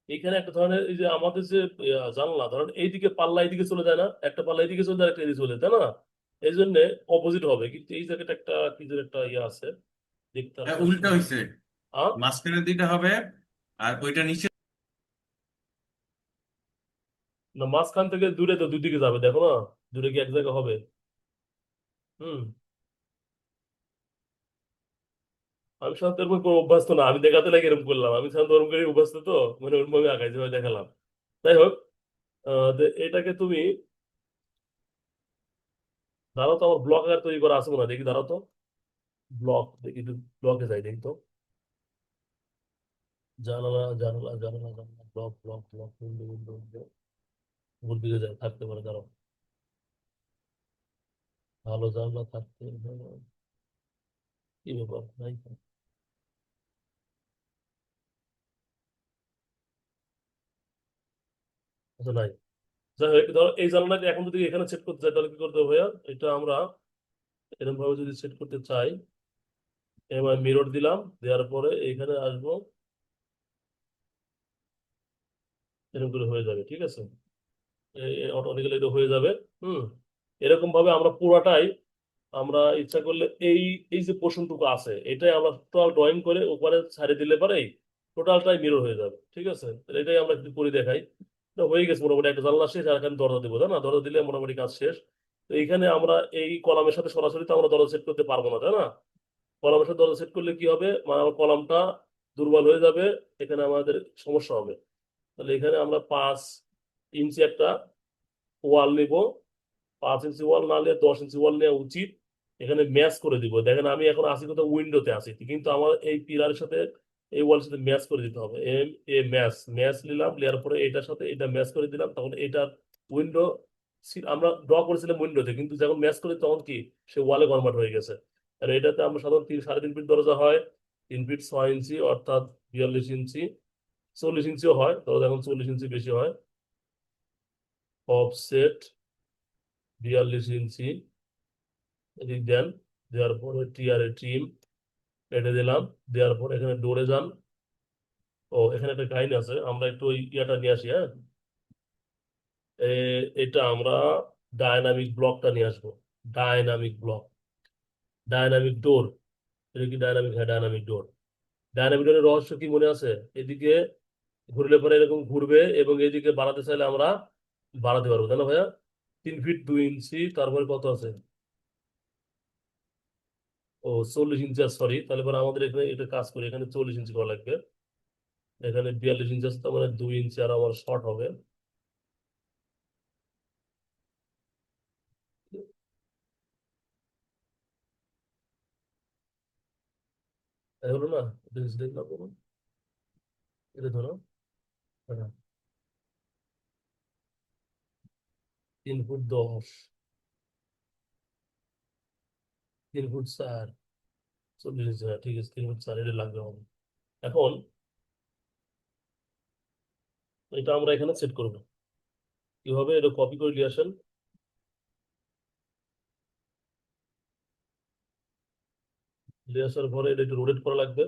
এখানে একটা ধরনের এই যে আমাদের যে জানলা, ধরেন এইদিকে পাল্লা এইদিকে চলে যায় না, একটা পাল্লা এইদিকে চলে যায়, একটা এদিকে চলে যায়, তাই না? এই জন্য অপোজিট হবে, কিন্তু এই জায়গাটা একটা কি যেন একটা ইয়ে আছে, দেখতে হ্যাঁ, আপনার উল্টা সুন্দর। হয়েছে। হ্যাঁ, মাঝখানে দুইটা হবে, আর ওইটা নিচে। না মাঝখান থেকে দূরে তো দুদিকে যাবে, দেখো না, দূরে কি এক জায়গা হবে? হুম আমি সাধারণত এরকম কোনো অভ্যস্ত না, আমি দেখাতে লাগে এরকম করলাম, আমি সাধারণত ওরকম করে অভ্যস্ত তো, মানে ওরকম ভাবে আঁকাই যেভাবে দেখালাম। যাই হোক, তো এটাকে তুমি দাঁড়াও তো, আমার ব্লক আকার তৈরি করা আছে মনে হয়, দেখি দাঁড়াও তো, ব্লক দেখি একটু, ব্লকে যাই দেখি তো, জানালা জানালা জানালা জানালা, block block block, window window window, উপর দিকে যায় থাকতে পারে, দাঁড়াও, ভালো জানলা থাকতে পারে। কি ব্যাপার নাই তো? আচ্ছা নাই। যাই হোক, ধরো এই জানলাটা এখন যদি এখানে সেট করতে চাই তাহলে কি করতে হবে ভাইয়া? এটা আমরা এরকম ভাবে যদি সেট করতে চাই, এবার মিরর দিলাম, দেওয়ার পরে এইখানে আসবো, এরকম করে হয়ে যাবে, ঠিক আছে, অটোমেটিক্যালি এটা হয়ে যাবে। হুম। এরকম ভাবে আমরা পুরাটাই, আমরা ইচ্ছা করলে এই এই যে পোর্শনটুকু আছে এটাই আমরা টোটাল ড্রয়িং করে উপরে ছাড়িয়ে দিলে পারে টোটালটাই মিরর হয়ে যাবে, ঠিক আছে। তাহলে এটাই আমরা একটু করে দেখাই। এটা হয়ে গেছে মোটামুটি, একটা জানলা শেষ, আর এখানে দরজা দেবো, তাই না? দরজা দিলে মোটামুটি কাজ শেষ। তো এইখানে আমরা এই কলামের সাথে সরাসরি তো আমরা দরজা সেট করতে পারবো না, তাই না? কলামের সাথে দরজা সেট করলে কি হবে, মানে আমার কলামটা দুর্বল হয়ে যাবে, এখানে আমাদের সমস্যা হবে। তাহলে এখানে আমরা 5 ইঞ্চি একটা ওয়াল নিব, 5 ইঞ্চি ওয়াল না নিয়ে 10 ইঞ্চি ওয়াল নেওয়া উচিত। এখানে ম্যাচ করে দিব, দেখেন আমি এখন আসি কোথাও, উইন্ডোতে আছি, কিন্তু আমার এই পিলারের সাথে এই ওয়ালের সাথে ম্যাচ করে দিতে হবে। এম এ ম্যাচ, ম্যাচ নিলাম, নেওয়ার পরে এটার সাথে এটা ম্যাচ করে দিলাম, তখন এটার উইন্ডো আমরা ড্র করেছিলাম উইন্ডোতে, কিন্তু যখন ম্যাচ করি তখন কি সে ওয়ালে কনভার্ট হয়ে গেছে। আর এটাতে আমরা সাধারণত 3 সাড়ে 3 ফিট দরজা হয়, 3 ফিট 6 ইঞ্চি, অর্থাৎ 42 ইঞ্চি, 40 ইঞ্চিও হয়, তবে এখন 40 ইঞ্চি বেশি হয়। অফসেট 42 ইঞ্চি, এদিক দেন, দেওয়ার পরে টিআর ট্রিম এটা দিলাম, দেওয়ার পর এখানে ডোরে যান। ও এখানে একটা কাহিনী আছে, আমরা একটু ওই ইয়াটা নিয়ে আসি, হ্যাঁ। এটা আমরা ডায়নামিক ব্লকটা নিয়ে আসবো, ডায়নামিক ব্লক, ডায়নামিক ডোর। এটা কি ডায়নামিক? হ্যাঁ, ডায়নামিক ডোর। ডায়নামিক ডোরের রহস্য কি মনে আছে? এদিকে ঘুরলে পরে এরকম ঘুরবে, এবং এদিকে বাড়াতে চাইলে আমরা বাড়াতে পারবো, তাই না ভাইয়া? 3 ফিট 2 ইঞ্চি, তারপরে কত আছে? ও 40 ইঞ্চি, সরি, তাহলে পরে আমাদের এখানে এটা কাজ করি, এখানে 40 ইঞ্চি করা লাগবে। এখানে 42 ইঞ্চি আছে, তার মানে 2 ইঞ্চি আর আমার শর্ট হবে। তাই হলো না? এটা দেখলাম বলুন, এটা ধরো, হ্যাঁ, 3 ফুট 10, 3 ফুট 4, 40 ইঞ্চি, হ্যাঁ ঠিক আছে, 3 ফুট 4 এটা লাগবে আমাদের। এখন এটা আমরা এখানে সেট করবো কিভাবে, এটা কপি করে নিয়ে আসেন। নিয়ে আসার পরে এটা একটু রোটেট করা লাগবে,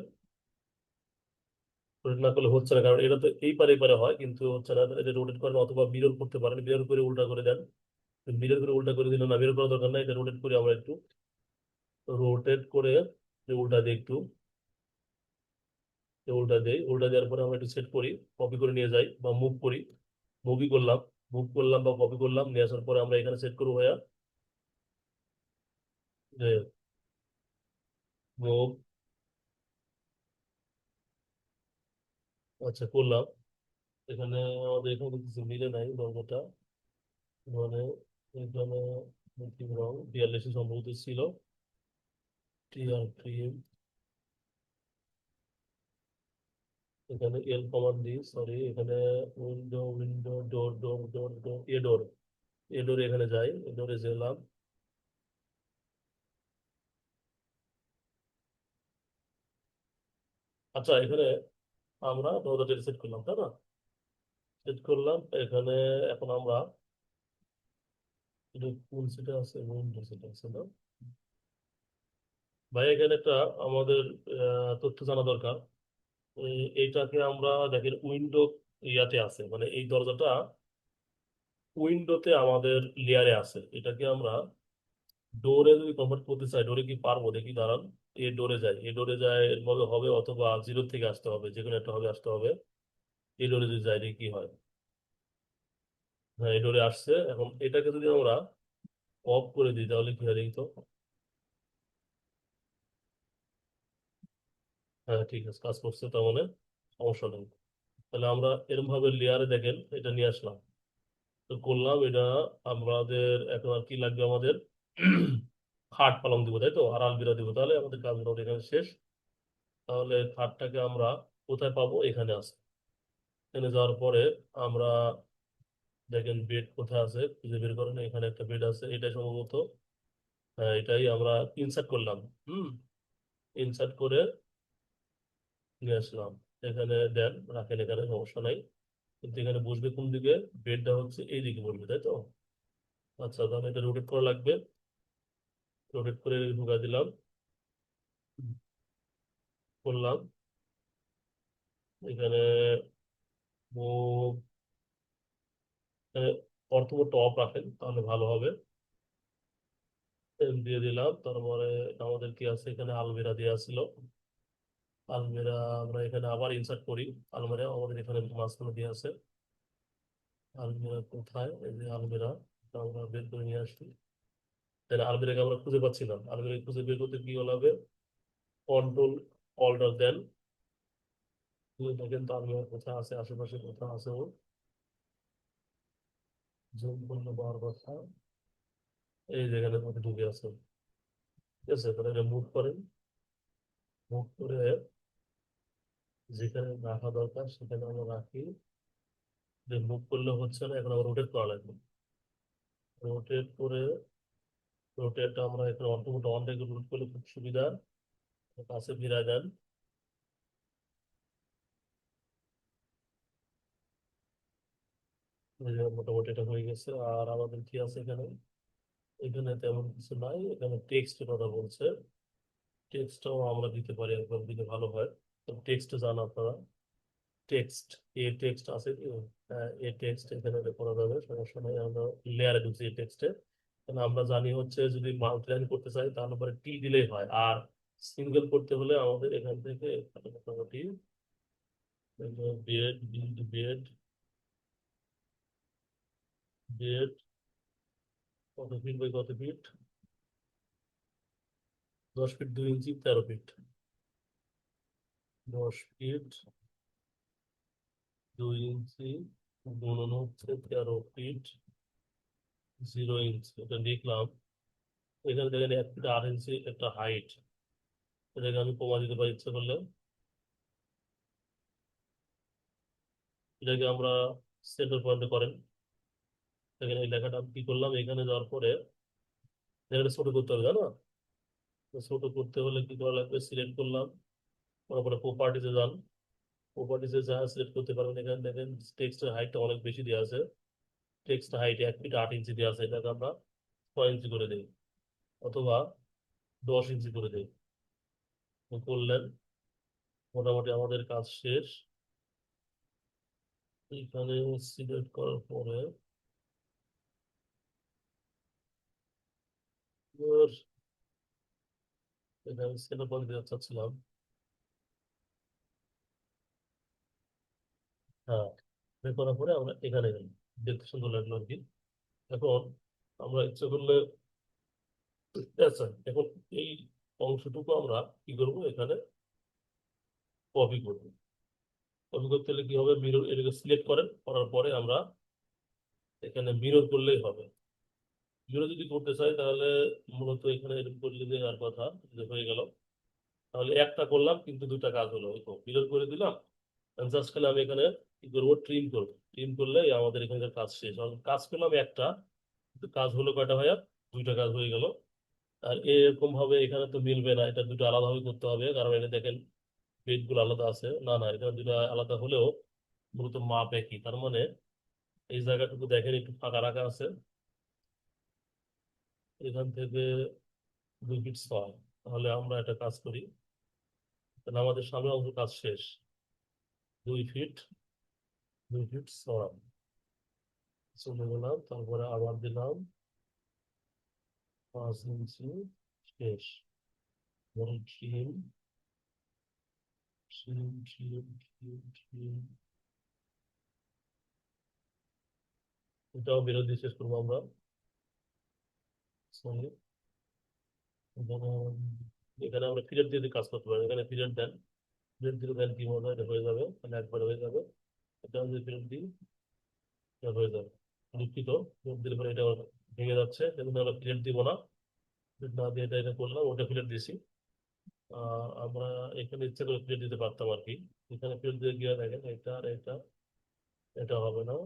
রোটেট না করলে হচ্ছে না, কারণ এটা তো এই পারে এই পারে হয়, কিন্তু হচ্ছে না। এটা রোটেট করেন, অথবা মিরর করতে পারেন, মিরর করে উল্টা করে দেন। মিরর করে উল্টা করে দিলে না, মিরর করার দরকার নাই, এটা রোটেট করে আমরা একটু রোটেট করে উল্টা দিই একটু, উল্টা দেই, উল্টা দেওয়ার পরে আমরা একটু সেট করি, কপি করে নিয়ে যাই বা মুভ করি, মুভি করলাম, মুভ করলাম বা কপি করলাম, নিয়ে আসার পরে আমরা এখানে সেট করবো ভাইয়া, যে মুভ। আচ্ছা করলাম, এখানে আমাদের এখানে কিছু মিলে নাই দরজাটা, মানে এখানে কি রং 42 সম্ভবত ছিল, টিআর ক্রিম, এখানে এল কমান্ড দিই, সরি, এখানে উইন্ডো উইন্ডো ডোর ডোর ডোর ডোর এ ডোর, এ ডোর এখানে যাই, এ ডোরে গেলাম। আচ্ছা এখানে আমরা দরজাটা সেট করলাম, তাই না? সেট করলাম এখানে। এখন আমরা এটা কোন সেটা আছে, উইন্ডো সেটা আছে না ভাই? এখানে একটা আমাদের তথ্য জানা দরকার। এইটাকে আমরা দেখেন উইন্ডো ইয়াতে আছে, মানে এই দরজাটা উইন্ডোতে আমাদের লেয়ারে আছে, এটাকে আমরা ডোরে যদি কনভার্ট করতে চাই, ডোরে কি পারবো দেখি, দাঁড়ান। এ ডোরে যাই, এ ডোরে যায় এভাবে হবে, অথবা জিরো থেকে আসতে হবে, যে কোনো একটা হবে, আসতে হবে। এই ডোরে যদি যাই দেখি কি হয়। হ্যাঁ, এই ডোরে আসছে। এখন এটাকে যদি আমরা অফ করে দিই তাহলে কি হয় দেখি তো। হ্যাঁ ঠিক আছে, কাজ করছে, তার মানে সমস্যা নেই। তাহলে আমরা এরকম ভাবে লেয়ারে দেখেন এটা নিয়ে আসলাম, তো করলাম এটা। আমাদের এখন আর কি লাগবে আমাদের? খাট পালং দিব, তাই তো, আর আলমিরা দিব, তাহলে আমাদের কাজ মোটামুটি এখানে শেষ। তাহলে খাটটাকে আমরা কোথায় পাবো? এখানে আছে। এখানে যাওয়ার পরে আমরা দেখেন বেড কোথায় আছে খুঁজে বের করেন, এখানে একটা বেড আছে, এটা সম্ভবত। হ্যাঁ, এটাই আমরা ইনসার্ট করলাম। হুম, ইনসার্ট করে নিয়ে আসলাম। এখানে দেন, রাখেন, এখানে সমস্যা নাই। কিন্তু এখানে বসবে কোন দিকে? বেডটা হচ্ছে এই দিকে বসবে, তাই তো। আচ্ছা, তাহলে এটা রোটেট করা লাগবে। রোটেট করে ঢুকা দিলাম, করলাম। এখানে মুভ, এখানে অর্থবোধ টপ রাখেন তাহলে ভালো হবে। এম দিয়ে দিলাম, তারপরে আমাদের কি আছে এখানে? আলমিরা দেওয়া ছিল। আলমিরা আমরা এখানে আবার ইনসার্ট করি। আলমিরা আমাদের এখানে মাঝখানে দিয়ে আছে। আলমিরা কোথায়? এই যে আলমিরা, এটা আমরা বের করে নিয়ে আসি। তাহলে আলমিরাকে আমরা খুঁজে পাচ্ছিলাম, আলমিরা খুঁজে বের করতে কি হবে? কন্ট্রোল অল্টার দেন, দেখেন তো আলমিরা কোথায় আছে, আশেপাশে কোথায় আছে ও। জুম করলে পাওয়ার কথা, এই যেখানে মধ্যে ঢুকে আছে। ঠিক আছে, তাহলে এটা মুভ করেন। মুভ করে যেখানে রাখা দরকার সেখানে আমরা রাখি। যে মুভ করলে হচ্ছে না, এখন আবার রোটেট করা লাগবে। রোটেট করে, রোটেট আমরা এখানে অটোমেট অন রেখে রোটেট করলে খুব সুবিধা। কাছে ফিরায় দেন। এই যে মোটামুটি এটা হয়ে গেছে। আর আমাদের কি আছে এখানে? এখানে তেমন কিছু নাই, এখানে টেক্সটের কথা বলছে। টেক্সটটাও আমরা দিতে পারি, একবার দিলে ভালো হয়। তো টেক্সট জান আপনারা? টেক্সট, এ টেক্সট আছে কি? হ্যাঁ, এ টেক্সট এখানে করা যাবে, সমস্যা নাই। আমরা লেয়ারে ঢুকছি এই টেক্সটে। কারণ আমরা জানি হচ্ছে যদি মাল্টিলাইন করতে চাই তাহলে পরে টি দিলেই হয়, আর সিঙ্গেল করতে হলে আমাদের এখান থেকে মোটামুটি বিএড, বিএড, বিএড কত ফিট বাই কত ফিট? 10 ফিট 2 ইঞ্চি, 13 ফিট। 10 ফিট 2 ইঞ্চি গুণন হচ্ছে 13 ফিট 0 ইঞ্চি, এটা লিখলাম। এখানে দেখেন 1 ফিট 8 ইঞ্চি একটা হাইট, এটাকে আমি কমা দিতে পারি ইচ্ছে করলে। এটাকে আমরা সেন্টার পয়েন্টে করেন। এখানে এই লেখাটা আমি কি করলাম? এখানে যাওয়ার পরে এখানে ছোট করতে হবে, জানো? তো ছোট করতে হলে কি করা লাগবে? সিলেক্ট করলাম, তারপরে প্রপার্টিতে যান। প্রপার্টিতে যা সিলেক্ট করতে পারবেন, এখানে দেখেন টেক্সটের হাইটটা অনেক বেশি দেওয়া আছে। টেক্সট হাইট 1 ফিট 8 ইঞ্চি দেওয়া আছে, এটাকে আমরা 6 ইঞ্চি করে দিই, অথবা 10 ইঞ্চি করে দিই। তো করলেন, মোটামুটি আমাদের কাজ শেষ। এখানে সিলেক্ট করার পরে এবার এখানে সেন্টার পয়েন্ট দিতে চাচ্ছিলাম। হ্যাঁ, বের করার পরে আমরা এখানে গেলাম, দেখতে সুন্দর লাগলো আর কি। এখন আমরা ইচ্ছে করলে, আচ্ছা এখন এই অংশটুকু আমরা কি করবো? এখানে কপি করবো। কপি করতে হলে কি হবে? মিরর, এটাকে সিলেক্ট করেন, করার পরে আমরা এখানে মিরর করলেই হবে। মিরর যদি করতে চাই তাহলে মূলত এখানে এরকম করলে যে আর কথা, যে হয়ে গেল। তাহলে একটা করলাম কিন্তু দুটা কাজ হলো, ওই তো মিরর করে দিলাম। জাস্ট খালি আমি এখানে কি করবো? ট্রিম করবো। ট্রিম করলে আমাদের এখানকার কাজ শেষ। আর কাজ করলাম একটা, কিন্তু কাজ হলো কয়টা ভাইয়া? দুইটা কাজ হয়ে গেল। আর এরকম ভাবে এখানে তো মিলবে না, এটা দুটো আলাদাভাবে করতে হবে, কারণ এটা দেখেন বেড গুলো আলাদা আছে। না না, এখানে দুটো আলাদা হলেও মূলত মাপ একই, তার মানে এই জায়গাটুকু দেখেন একটু ফাঁকা রাখা আছে। এখান থেকে 2 ফিট 6, তাহলে আমরা একটা কাজ করি। তাহলে আমাদের সামনে অংশ কাজ শেষ। 2 ফিট 2 ফিট 6 চলে গেলাম, তারপরে আবার দিলাম 5 ইঞ্চি, শেষ। Trim, trim, trim, trim, trim, এটাও বিরোধী শেষ করবো আমরা। সরি, এখানে এখানে আমরা ফিডার দিয়ে কাজ করতে পারি, এখানে ফিডার দেন। প্লেট দিলে দেন কি মজা, এটা হয়ে যাবে, তাহলে একবারে হয়ে যাবে। এটা যদি প্লেট দিই এটা হয়ে যাবে। দুঃখিত, প্লেট দিলে পরে এটা ভেঙে যাচ্ছে, সেজন্য আমরা প্লেট দিব না। প্লেট না দিয়ে এটা এটা করলাম, ওটা প্লেট দিছি। আমরা এখানে ইচ্ছা করে প্লেট দিতে পারতাম আর কি। এখানে প্লেট দিয়ে গিয়ে দেখেন এটা আর এটা, এটা হবে না।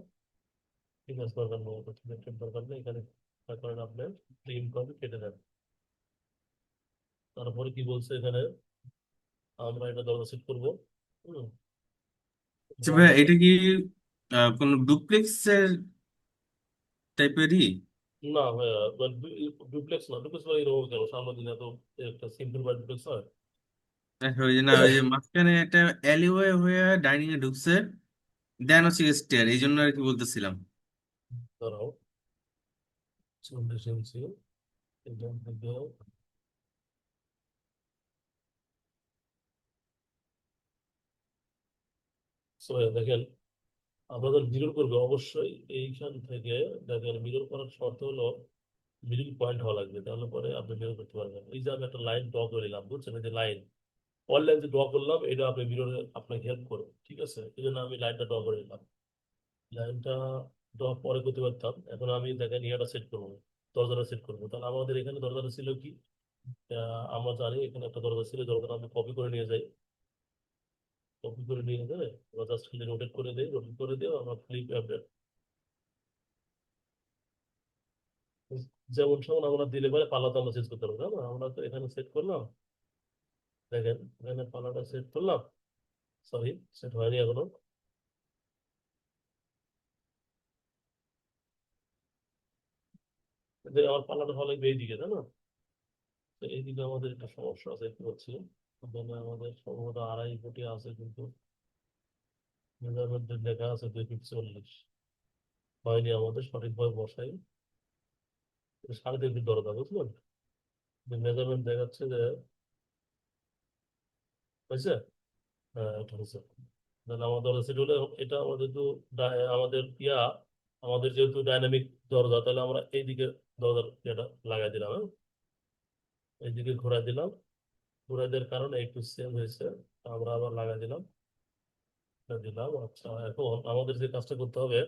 ঠিক আছে, দরকার নেই, এটা প্লেটের দরকার নেই এখানে। তার কারণে আপনি ক্লিন করে কেটে দেন। তারপরে কি বলছে এখানে, আমরা এটা দরজা সেট করবো। হুম, আচ্ছা ভাইয়া, আমরা এটা কি কোন ডুপ্লেক্সের টাইপেরই? না ভাইয়া, ডুপ্লেক্স না, ডুপ্লেক্স বা এরকম কেন, সামনের দিনে তো একটা সিম্পল বা ডুপ্লেক্স হয়। ওই যে না, ওই যে মাঝখানে একটা অ্যালিওয়ে হয়ে ডাইনিং এ ঢুকছে, দেন হচ্ছে স্টেয়ার, এই জন্য আর কি বলতেছিলাম। ধরো 40 ইঞ্চি, এখান থেকে so, দেখেন আমরা যখন মিরর করবো অবশ্যই এইখান থেকে, দেখেন মিরর করার শর্ত হলো মিডিল পয়েন্ট হওয়া লাগবে, তাহলে পরে আপনি মিরর করতে পারবেন। এই যে আমি একটা লাইন ড্র করে নিলাম, বুঝছেন, এই যে লাইন, অনলাইন যে ড্র করলাম, এটা আপনি মিররে আপনাকে হেল্প করবে, ঠিক আছে, এই জন্য আমি লাইনটা ড্র করে নিলাম। লাইনটা ড্র পরে করতে পারতাম, এখন আমি দেখেন ইয়াটা সেট করবো, দরজাটা সেট করবো। তাহলে আমাদের এখানে দরজাটা ছিল কি, আমরা জানি এখানে একটা দরজা ছিল, দরজাটা আমি কপি করে নিয়ে যাই। কপি করে নিয়ে যাবে, আমরা জাস্ট খালি রোটেট করে দিই, রোটেট করে দিয়ে আমরা ফ্লিপ আপডেট, যেমন সেমন আমরা দিলে পরে পাল্লা তো আমরা চেঞ্জ করতে পারবো না, আমরা তো এখানে সেট করলাম। দেখেন এখানে পাল্লাটা সেট করলাম, সরি সেট হয়নি এখনো। যে আমার পাল্লাটা ভালো লাগবে এইদিকে, তাই না? তো এইদিকে আমাদের একটা সমস্যা আছে, একটু হচ্ছে এখানে আমাদের সম্ভবত 2.5 ফুটে আছে, কিন্তু মেজারমেন্টে লেখা আছে 2 ফিট 40। হয়নি আমাদের সঠিকভাবে বসাই, 3.5 ফিট দরজা, বুঝলেন? মেজারমেন্ট দেখাচ্ছে যে হয়েছে, হ্যাঁ এটা হয়েছে। তাহলে আমার দরজা সেট হলে এটা আমাদের তো আমাদের আমাদের যেহেতু ডাইনামিক দরজা, তাহলে আমরা এইদিকে দরজার ইয়েটা লাগাই দিলাম, হ্যাঁ এইদিকে ঘোরাই দিলাম। ঘোরাই দেওয়ার কারণে একটু চেঞ্জ হয়েছে, আমরা আবার লাগাই দিলাম, এটা দিলাম। আচ্ছা, এখন আমাদের যে কাজটা করতে হবে,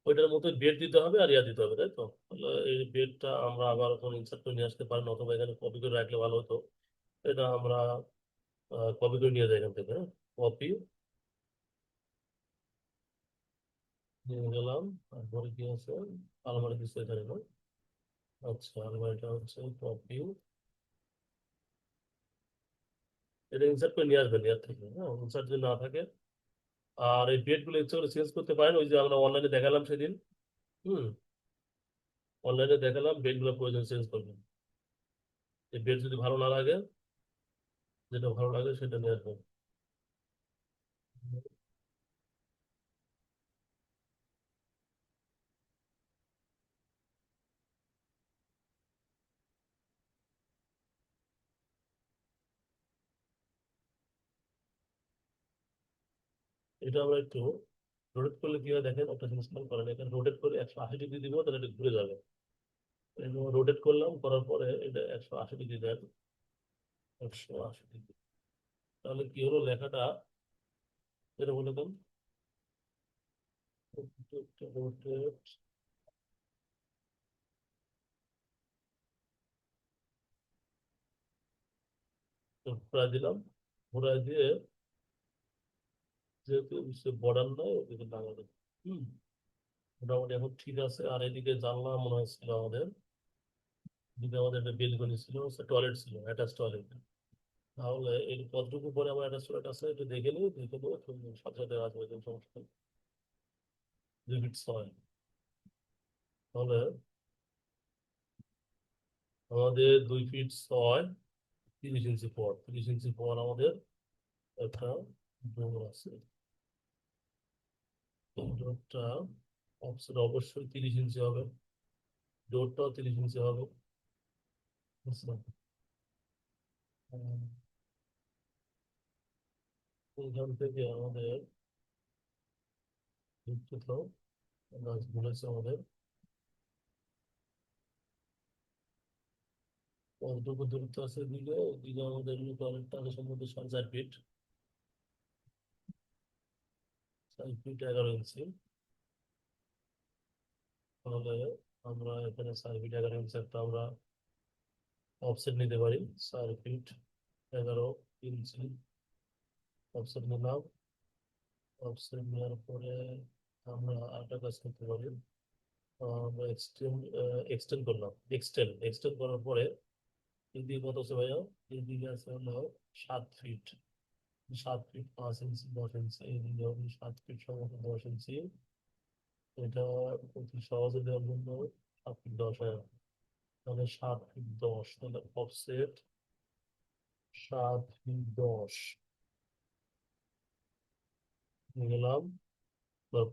ওইটার মতো বেড দিতে হবে আর ইয়া দিতে হবে, তাই তো? তাহলে এই বেডটা আমরা আবার এখন ইনসার্ট করে নিয়ে আসতে পারি, অথবা এখানে কপি করে রাখলে ভালো হতো। এটা আমরা কপি করে নিয়ে যাই এখান থেকে, হ্যাঁ কপি নিয়ে গেলাম। তারপরে কি আছে, আলমারি দিচ্ছে এখানে না? আচ্ছা, আলমারিটা হচ্ছে কপি, এটা ইনসার্ট করে নিয়ে আসবেন ইয়ার থেকে, হ্যাঁ ইনসার্ট যদি না থাকে। আর এই বেড গুলো ইচ্ছে করে চেঞ্জ করতে পারেন, ওই যে আমরা অনলাইনে দেখালাম সেদিন। হুম, অনলাইনে দেখালাম, বেড গুলো প্রয়োজন চেঞ্জ করবেন। এই বেড যদি ভালো না লাগে, যেটা ভালো লাগে সেটা নিয়ে আসবেন। এটা আমরা একটু রোটেট করলে কি হয় দেখেন, একটা জিনিস খেয়াল করেন, এখানে রোটেট করে 180 ডিগ্রি দিব, তাহলে এটা ঘুরে যাবে। রোটেট করলাম, করার পরে এটা 180 ডিগ্রি দেন, 180 ডিগ্রি, তাহলে কি হলো লেখাটা, এটা বলে দেন, রোটেট, ঘুরাই দিলাম। ঘুরাই দিয়ে যেহেতু বর্ডার নাই, ওদিকে লাগানো। হম, মোটামুটি এখন ঠিক আছে। আর এদিকে জানলা মনে হচ্ছিল আমাদের, এদিকে আমাদের একটা বেলকনি ছিল, টয়লেট ছিল, অ্যাটাচ টয়লেট। তাহলে এই কতটুকু পরে আমার অ্যাটাচ টয়লেট আছে একটু দেখে নিই, দেখে নিই সাথে সাথে আসবে, কোনো সমস্যা নেই। 2 ফিট 6, তাহলে আমাদের 2 ফিট 6, 30 ইঞ্চি পর, 30 ইঞ্চি পর আমাদের একটা ডোর আছে। এই ডোরটা অফসেট অবশ্যই 30 ইঞ্চি হবে, ডোরটাও 30 ইঞ্চি হবে, বুঝছেন? উম, এইখান থেকে আমাদের দুঃখিত, বলেছে আমাদের কতটুকু দূরত্ব আছে দিলে দিলে আমাদের টয়লেটটা আগে সম্ভবত 4.5 ফিট, 4 ফিট 11 ইঞ্চি। তাহলে আমরা এখানে 4 ফিট 11 ইঞ্চি একটা আমরা অফসেট নিতে পারি। 4 ফিট 11 ইঞ্চি অফসেট নিলাম। অফসেট নেওয়ার পরে আমরা আরেকটা কাজ করতে পারি। আমরা এক্সটেন্ড করলাম, এক্সটেন্ড করার পরে এদিকে কত আছে ভাইয়া? এদিকে আছে হলো 7 ফিট, 7 ফিট 5 ইঞ্চি 10 ইঞ্চি, এদিকে হবে 7 ফিট সম্ভবত 10 ইঞ্চি। এটা অতি সহজে দেওয়ার জন্য 7 ফিট 10 হয়। তাহলে 7 ফিট 10, তাহলে অফসেট 7 ফিট 10 নিয়ে গেলাম।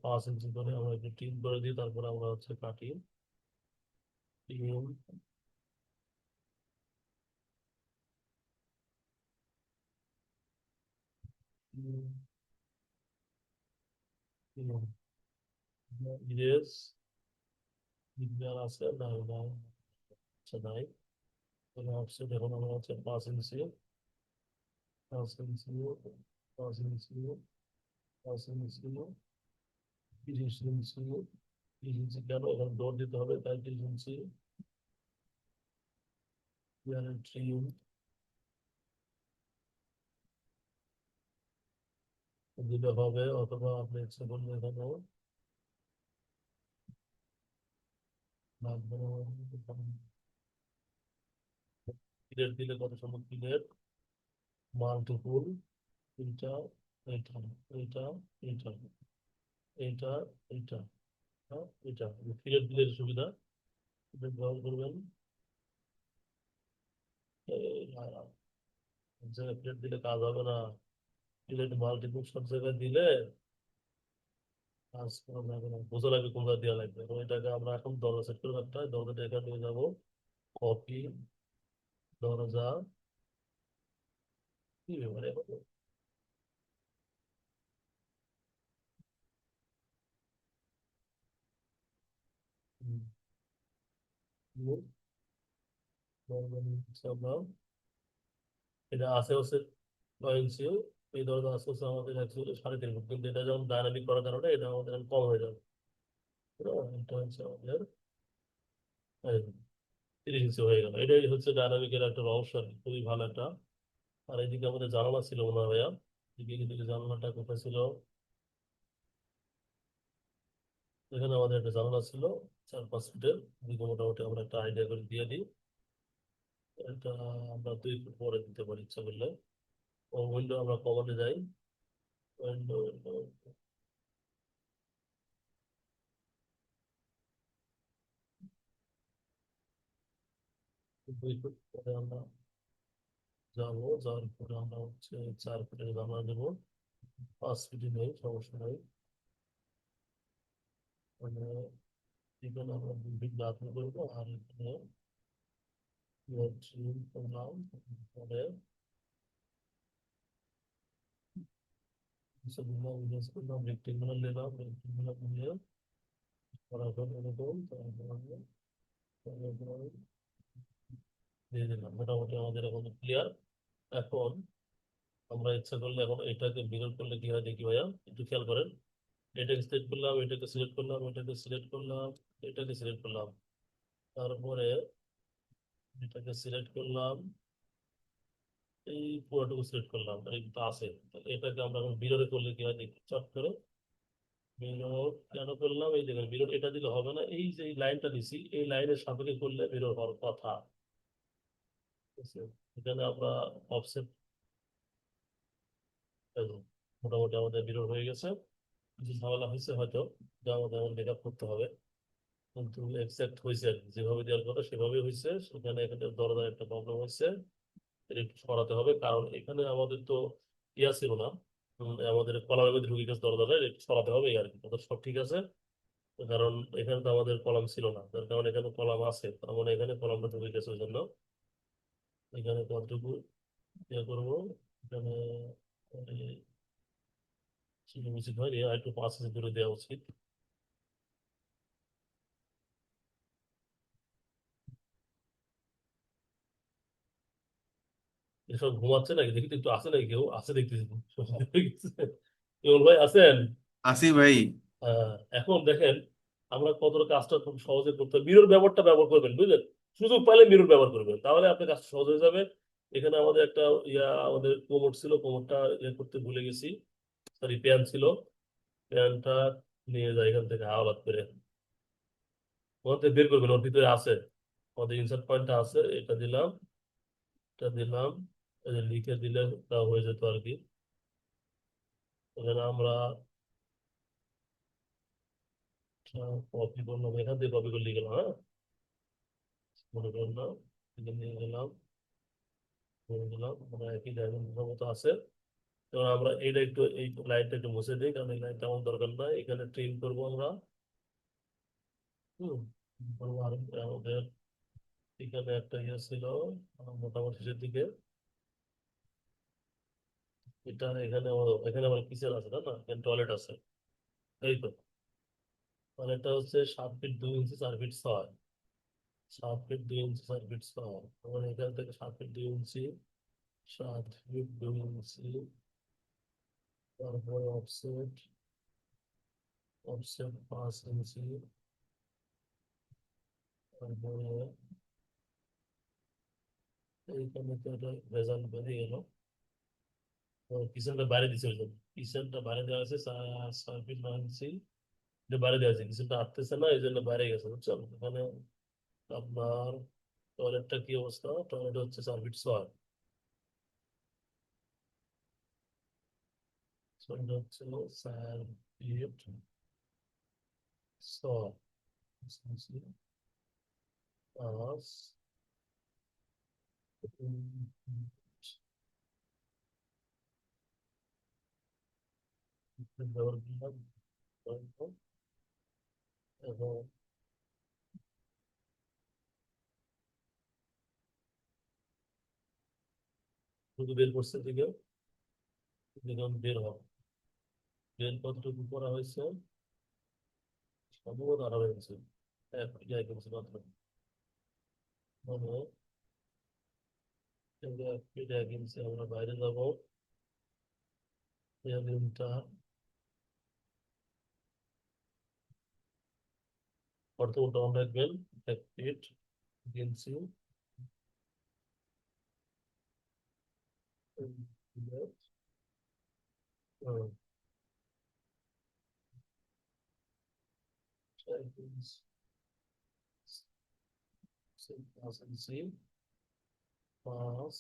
5 ইঞ্চি করে আমরা একটু টিম করে দিই, তারপরে আমরা হচ্ছে কাটি। টিম ইরেজ বিজ্ঞান আছে না না, আচ্ছা নাই। তাহলে অফসেট এখন আমরা হচ্ছে 5 ইঞ্চি, 5 ইঞ্চি, 5 ইঞ্চি, 5 ইঞ্চি, 30 ইঞ্চি, 30 ইঞ্চি কেন এখানে দৌড় দিতে হবে তাই 30 ইঞ্চি ট্রিম দিতে হবে, অথবা আপনি ইচ্ছে করলে এখানেও প্লেট দিলে কত সম্ভব প্লেট মাল্টিপুল, এইটা এইটা এইটা এইটা এইটা এইটা, হ্যাঁ এটা প্লেট দিলে সুবিধা। এটা ব্যবহার করবেন। জায়গায় প্লেট দিলে কাজ হবে না, প্লেট মাল্টিপুল সব জায়গায় দিলে কাজ করা যাবে না, বোঝা লাগবে কোন জায়গায় দেওয়া লাগবে। এবং এটাকে আমরা এখন দরজা সেট করে রাখতে হয়। দরজাটা এখানে নিয়ে যাবো, কপি দরজা, কি ব্যাপারে আমরা এটা আছে হচ্ছে 9 ইঞ্চি। এই দরজা আছে হচ্ছে আমাদের অ্যাকচুয়ালি 3.5 ফুট, কিন্তু এটা যখন ডাইনামিক করার কারণে এটা আমাদের এখন কম হয়ে যাবে। এটা হচ্ছে আমাদের এই 30 ইঞ্চি হয়ে গেল। এটাই হচ্ছে ডাইনামিকের একটা রহস্য আর কি, খুবই ভালো একটা। আর এদিকে আমাদের জানালা ছিল মনে হয় ভাইয়া, এদিকে কিন্তু জানালাটা কোথায় ছিল? এখানে আমাদের একটা জানালা ছিল 4-5 ফিটের, এদিকে মোটামুটি আমরা একটা আইডিয়া করে দিয়ে দিই। এটা আমরা 2 ফুট পরে দিতে পারি ইচ্ছা করলে। ও উইন্ডো আমরা কমাতে যাই, উইন্ডো উইন্ডো 2 ফুট পরে আমরা যাবো, যাওয়ার পরে আমরা হচ্ছে 4 ফুটের জানলা দেবো। 5 ফিটে নেই, সমস্যা নেই। মানে এখানে আমরা 2 ফিট বাতিল করবো, আর এখানে ট্রিম করলাম। পরে ইউজ করলাম, রেক্টেঙ্গুলার নিলাম, রেক্টেঙ্গুলার নিয়ে করার পর এরকম তারপর আমরা দিয়ে দিলাম। মোটামুটি আমাদের এখন ক্লিয়ার। এখন আমরা ইচ্ছা করলে এখন এটাকে মিরর করলে কি হয় দেখি ভাইয়া, একটু খেয়াল করেন। এটাকে সিলেক্ট করলাম, এটাকে সিলেক্ট করলাম, এটাকে সিলেক্ট করলাম, এটাকে সিলেক্ট করলাম, তারপরে এটাকে সিলেক্ট করলাম, এই পুরোটুকু সিলেক্ট করলাম, এটা কিন্তু আছে। তাহলে এটাকে আমরা এখন মিররে করলে কি হয় দেখি চট করে। মিরর কেন করলাম? এই দেখেন মিরর এটা দিলে হবে না, এই যে এই লাইনটা দিছি এই লাইনের সাপেক্ষে করলে মিরর হওয়ার কথা। ঠিক আছে? এখানে আমরা অফসেট, মোটামুটি আমাদের মিরর হয়ে গেছে। কিছু ঝামেলা হয়েছে হয়তো, যা আমাদের মেকআপ করতে হবে, কিন্তু এক্সাক্ট হয়েছে আর কি। যেভাবে দেওয়ার কথা সেভাবেই হয়েছে। সেখানে এখানে দরজার একটা প্রবলেম হয়েছে, এটা একটু সরাতে হবে, কারণ এখানে আমাদের তো ইয়া ছিল না। আমাদের কলামের মধ্যে ঢুকে গেছে দরজাটা, এটা একটু সরাতে হবে এই আর কি। ওটা সব ঠিক আছে, কারণ এখানে তো আমাদের কলাম ছিল না, তার কারণে এখানে কলাম আছে, তার মানে এখানে কলামটা ঢুকে গেছে, ওই জন্য এখানে কতটুকু ইয়ে করবো। এখানে উচিত হয়নি, আর একটু 5 ইঞ্চি দূরে দেওয়া উচিত। এসব ঘুমাচ্ছে নাকি দেখি তো, একটু আছে নাকি, কেউ আছে দেখতেছি তো। ইমন ভাই আছেন? আসি ভাই। আহ, এখন দেখেন আমরা কতটা কাজটা খুব সহজে করতে হবে। মিরর ব্যবহারটা ব্যবহার করবেন, বুঝলেন? সুযোগ পাইলে মিরর ব্যবহার করবেন, তাহলে আপনার কাজ সহজ হয়ে যাবে। এখানে আমাদের একটা আমাদের কোমর ছিল, কোমরটা করতে ভুলে গেছি। সরি, প্যান ছিল, প্যানটা নিয়ে যাই এখান থেকে হাওলাত করে। ওখান থেকে বের করবেন, ওর ভিতরে আছে, আমাদের ইনসার্ট পয়েন্টটা আছে, এটা দিলাম, এটা দিলাম, এই যে লিখে দিলে তা হয়ে যেত আর কি। এখানে আমরা কপি করলাম, এখান থেকে কপি করে লিখে গেলাম, হ্যাঁ, মনে করেন না, এটা নিয়ে গেলাম, করে দিলাম, মানে একই জায়গায় মতো আছে। তো আমরা এইটা একটু, এই লাইনটা একটু মুছে দিই, কারণ এই লাইনটা আমার দরকার নাই, এখানে ট্রিম করবো আমরা। হম করবো। আর আমাদের এখানে একটা ছিল, মোটামুটি শেষের দিকে, এটা এখানে এখানে আমার কিচেন আছে, তাই না? এখানে টয়লেট আছে, এই তো। মানে এটা হচ্ছে 7 ফিট 2 ইঞ্চি 4 ফিট 6, 7 ফিট 2 ইঞ্চি 4 ফিট 6, মানে এখান থেকে 7 ফিট 2 ইঞ্চি 7 ফিট 2 ইঞ্চি, তারপরে অফসেট, অফসেট 5 ইঞ্চি, তারপরে এইখানে তো এটা রেজাল্ট বেরিয়ে গেল। কিচেনটা বাইরে দিচ্ছে, ওই জন্য কিচেনটা বাইরে দেওয়া আছে 4 ফিট 9 ইঞ্চি, এটা বাইরে দেওয়া আছে, কিচেনটা আসতেছে না, এই জন্য বাইরে গেছে, বুঝছেন? এখানে আপনার টয়লেটটা কি অবস্থা, টয়লেট হচ্ছে 4 ফিট 6, টয়লেট হচ্ছে 4 ফিট 6 পাঁচ, ব্যবহার করলাম, এবং শুধু বের করছে দিকে, দেখুন বের হবে, বের কতটুকু করা হয়েছে, সম্ভবত 18 ইঞ্চি, 1 ফিট 1 ইঞ্চি মাত্র, মানে 1 ফিট 1 ইঞ্চি আমরা বাইরে যাবো। এই রুমটা অর্থটা মনে রাখবেন, 1 ফিট 1 ইঞ্চি, হুম, 4 ইঞ্চি, 5 ইঞ্চি, 5,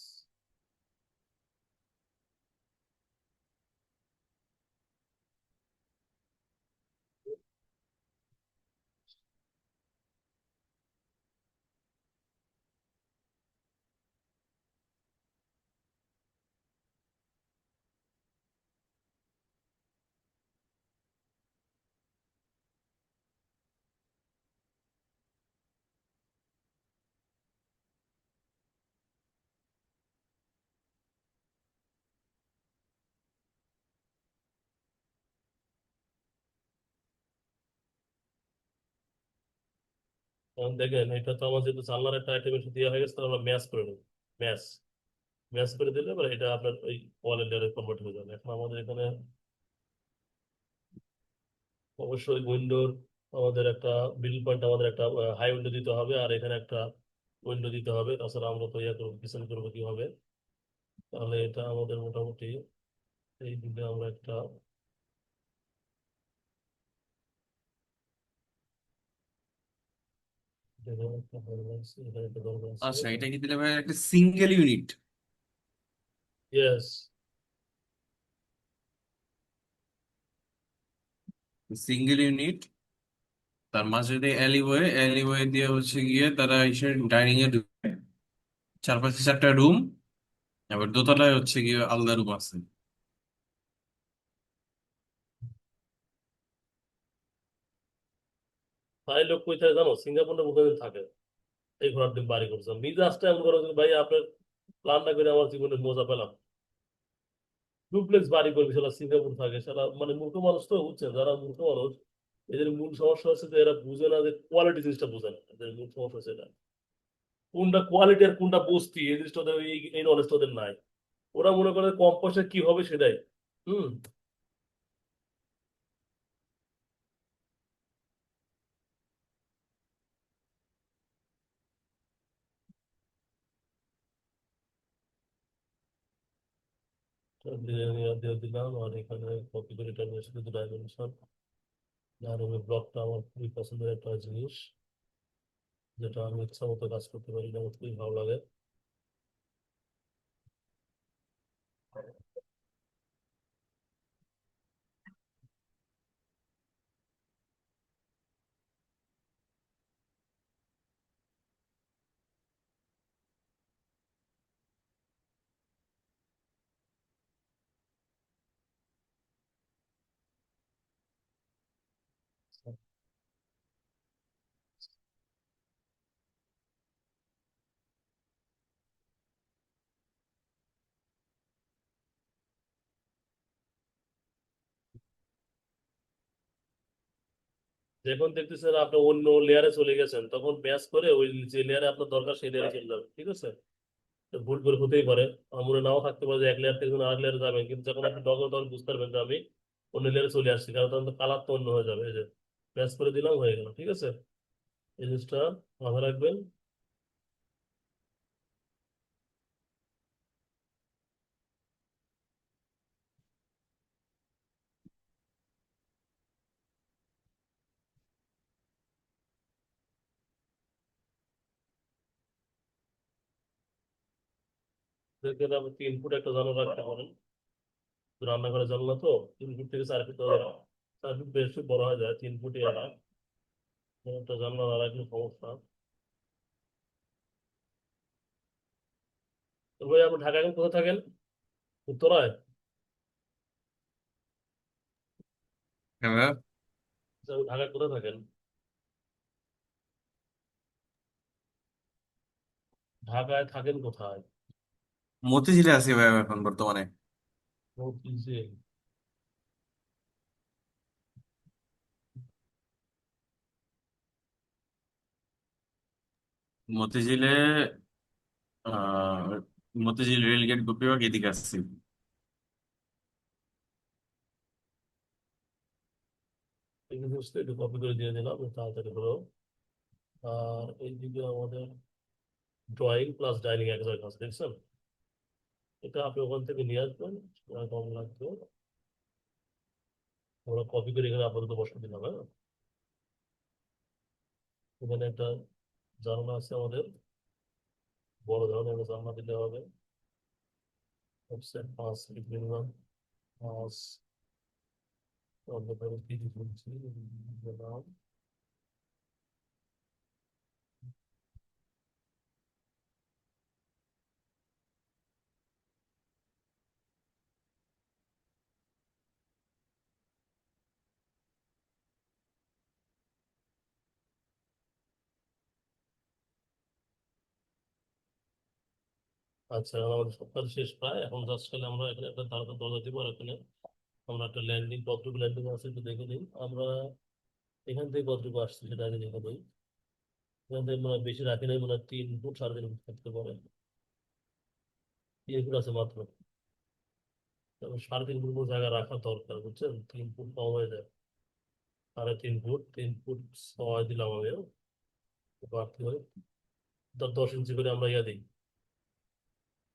এখন দেখেন এটা তো আমার যেহেতু জানলার একটা আইটেম এসে দেওয়া হয়ে গেছে, তাহলে আমরা ম্যাচ করে নেব, ম্যাচ, ম্যাচ করে দিলে এবার এটা আপনার ওই ওয়ালের লেয়ারে কনভার্ট হয়ে যাবে। এখন আমাদের এখানে অবশ্যই উইন্ডোর, আমাদের একটা মিডল পয়েন্ট, আমাদের একটা হাই উইন্ডো দিতে হবে, আর এখানে একটা উইন্ডো দিতে হবে, তাছাড়া আমরা তো ইয়ে করবো, পিছন করবো কিভাবে? তাহলে এটা আমাদের মোটামুটি এই দিকে আমরা একটা, এখানে একটা দরকার আছে, এখানে একটা দরকার আছে। আচ্ছা, এটা কি দিলে ভাই একটা single unit? Yes, single unit, তার মাঝে দিয়ে অ্যালিওয়ে, অ্যালিওয়ে দিয়ে হচ্ছে গিয়ে তারা এসে ডাইনিং এ ঢুকে, চারপাশে 4টা রুম, আবার দোতলায় হচ্ছে গিয়ে আলাদা রুম আছে। তাই লোক কই থাকে জানো? সিঙ্গাপুরে বোধহয় থাকে, এই ঘোরার দিন বাড়ি করছে, মিজাজটা এমন করো যে ভাই আপনার প্ল্যান না করে আমার জীবনে মজা পেলাম। ডুপ্লেক্স বাড়ি করবি, সারা সিঙ্গাপুর থাকে, সারা মানে মূর্খ মানুষ তো, বুঝছেন? যারা মূর্খ মানুষ, এদের মূল সমস্যা হচ্ছে যে এরা বুঝে না যে কোয়ালিটি জিনিসটা, বোঝে না, এদের মূল সমস্যা হচ্ছে এটা। কোনটা কোয়ালিটি আর কোনটা বস্তি এই জিনিসটা ওদের এই নলেজটা ওদের নাই। ওরা মনে করে কম পয়সায় কি হবে সেটাই। হুম। তো দিয়ে দিলাম, আর এখানে কপি করে এটা নিয়ে শুধু ডাইমেনশন। আর ওই ব্লকটা আমার খুবই পছন্দের একটা জিনিস, যেটা আমি ইচ্ছা মতো কাজ করতে পারি, এটা আমার খুবই ভালো লাগে। যখন দেখতেছেন আপনি অন্য লেয়ারে চলে গেছেন, তখন ম্যাচ করে ওই যে লেয়ারে আপনার দরকার সেই লেয়ারে চলে যাবে, ঠিক আছে? তো ভুল করে হতেই পারে, মনে নাও থাকতে পারে যে এক লেয়ার থেকে আরেক লেয়ারে যাবেন, কিন্তু যখন আপনি ডগল তখন বুঝতে পারবেন যে আমি অন্য লেয়ারে চলে আসছি, কারণ তখন কালার তো অন্য হয়ে যাবে। এই যে ম্যাচ করে দিলাম, হয়ে গেল, ঠিক আছে? এই জিনিসটা মাথায় রাখবেন। দেখবেন আপনি 3 ফুট একটা জানলা রাখতে পারেন, রান্নাঘরে জানলা তো 3 ফুট থেকে 4 ফুট, 4 ফুট বেশি বড় হয়ে যায়, 3 ফুটই এলাম। একটা জানলা না রাখলে সমস্যা। তো ভাই আপনি ঢাকা এখন কোথায় থাকেন? উত্তরায়? হ্যাঁ, ঢাকায় কোথায় থাকেন? ঢাকায় থাকেন কোথায়? মতিঝিলে আছি ভাই এখন বর্তমানে। মতিঝিল। মতিঝিলে আহ মতিঝিল রেলগেট গোপীবাগ এদিকে আসছি। এই জিনিসটা একটু কপি করে দিয়ে দিলাম তাড়াতাড়ি হলো। আর এইদিকে আমাদের ড্রয়িং প্লাস ডাইনিং এক জায়গায় আছে, দেখছেন? এটা আপনি ওখান থেকে নিয়ে আসবেন, সময় কম লাগবে। আমরা কপি করে এখানে আপাতত বসে দিলাম, হ্যাঁ। এখানে একটা জানলা আছে আমাদের, বড় ধরনের একটা জানলা দিতে হবে। অফসেট 5 ফিট মিনিমাম, 5 অন্ধকারে কি দিচ্ছি দিলাম। আচ্ছা, এখন আমাদের সব কাজ শেষ প্রায়, এখন জাস্ট খালি আমরা এখানে একটা তাড়াতাড়ি দরজা দিব, আর এখানে আমরা একটা ল্যান্ডিং, কতটুকু ল্যান্ডিং আছে একটু দেখে নিই আমরা। এখান থেকে কতটুকু আসছে সেটা আগে দেখে নিই। এখান থেকে মনে হয় বেশি রাখি নাই, মনে হয় 3 ফুট, 3.5 ফুট থাকতে পারে। 3 ফুট আছে মাত্র। তবে 3.5 ফুট মতো জায়গা রাখা দরকার, বুঝছেন? 3 ফুট কম হয়ে যায়। 3.5 ফুট, 3 ফুট 6 দিলাম আমি, বাড়তি হয়। 10 ইঞ্চি করে আমরা ইয়া দিই,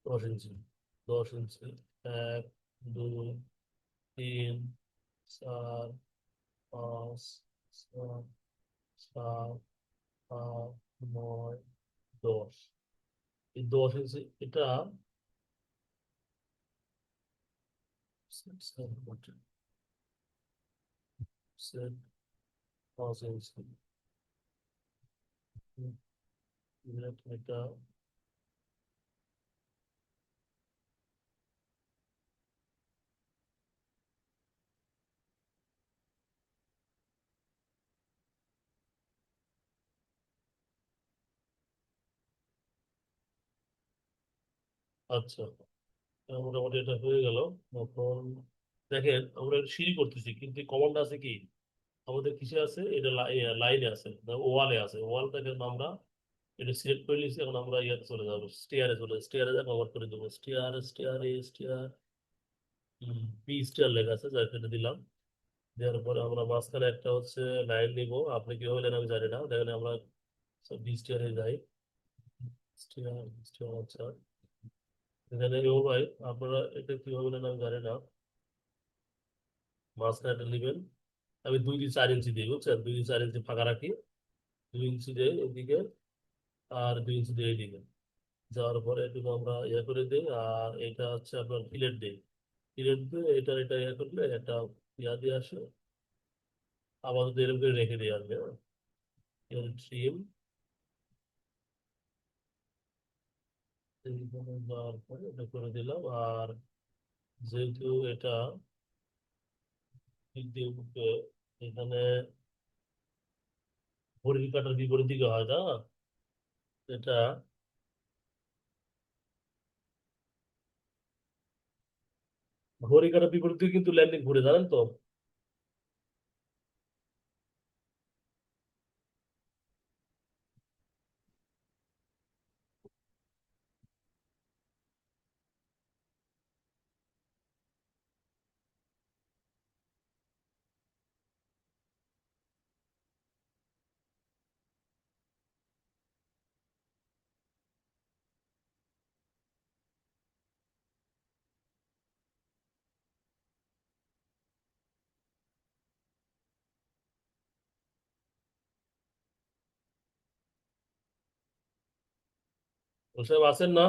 10 ইঞ্চি, 10 ইঞ্চি। 1, 2, 3, 4, 5, 6, 7, 8, 9, 10। এই 10 ইঞ্চি এটা 5 ইঞ্চি। এটা আচ্ছা, মোটামুটি এটা হয়ে গেল। এখন দেখেন আমরা সিঁড়ি করতেছি, কিন্তু কমান্ড আছে কি আমাদের, কিসে আছে এটা, লাইনে আছে, ওয়ালে আছে। ওয়ালটাকে আমরা এটা সিলেক্ট করে নিয়েছি, এখন আমরা ইয়াতে চলে যাবো, স্টেয়ারে চলে, স্টেয়ারে যা কভার করে দেবো, stair stair stair, B stair লেখা আছে, যা কেটে দিলাম। দেওয়ার পরে আমরা মাঝখানে একটা হচ্ছে লাইন নিব, আপনি কিভাবে নেন আমি জানি না, দেখেন আমরা বি স্টেয়ারে যাই, স্টেয়ার স্টেয়ার, আচ্ছা এখানে ও ভাই আপনারা এটা কিভাবে নেন আমি জানি না, মাঝখানে একটা নেবেন, আমি 2 থেকে 4 ইঞ্চি দিই বুঝছেন, 2 থেকে 4 ইঞ্চি ফাঁকা রাখি, 2 ইঞ্চি দিই এদিকে, আর 2 ইঞ্চি দিই এইদিকে, যাওয়ার পরে এটুকু আমরা ইয়ে করে দিই, আর এটা হচ্ছে আপনার ফিলেট দিই, ফিলেট দিয়ে এটা ইয়ে করলে একটা ইয়া দিয়ে আসে, আপাতত এরকম করে রেখে দিই আর কি, এর ট্রিম যাওয়ার পরে এটা করে দিলাম, আর যেহেতু এটা দিক দিয়ে উঠবে, এখানে ঘড়ির কাঁটার বিপরীত দিকে হয় না এটা, ঘড়ি কাঁটার বিপরীত দিকে কিন্তু ল্যান্ডিং ঘুরে, জানেন তো। ওসব আছেন না,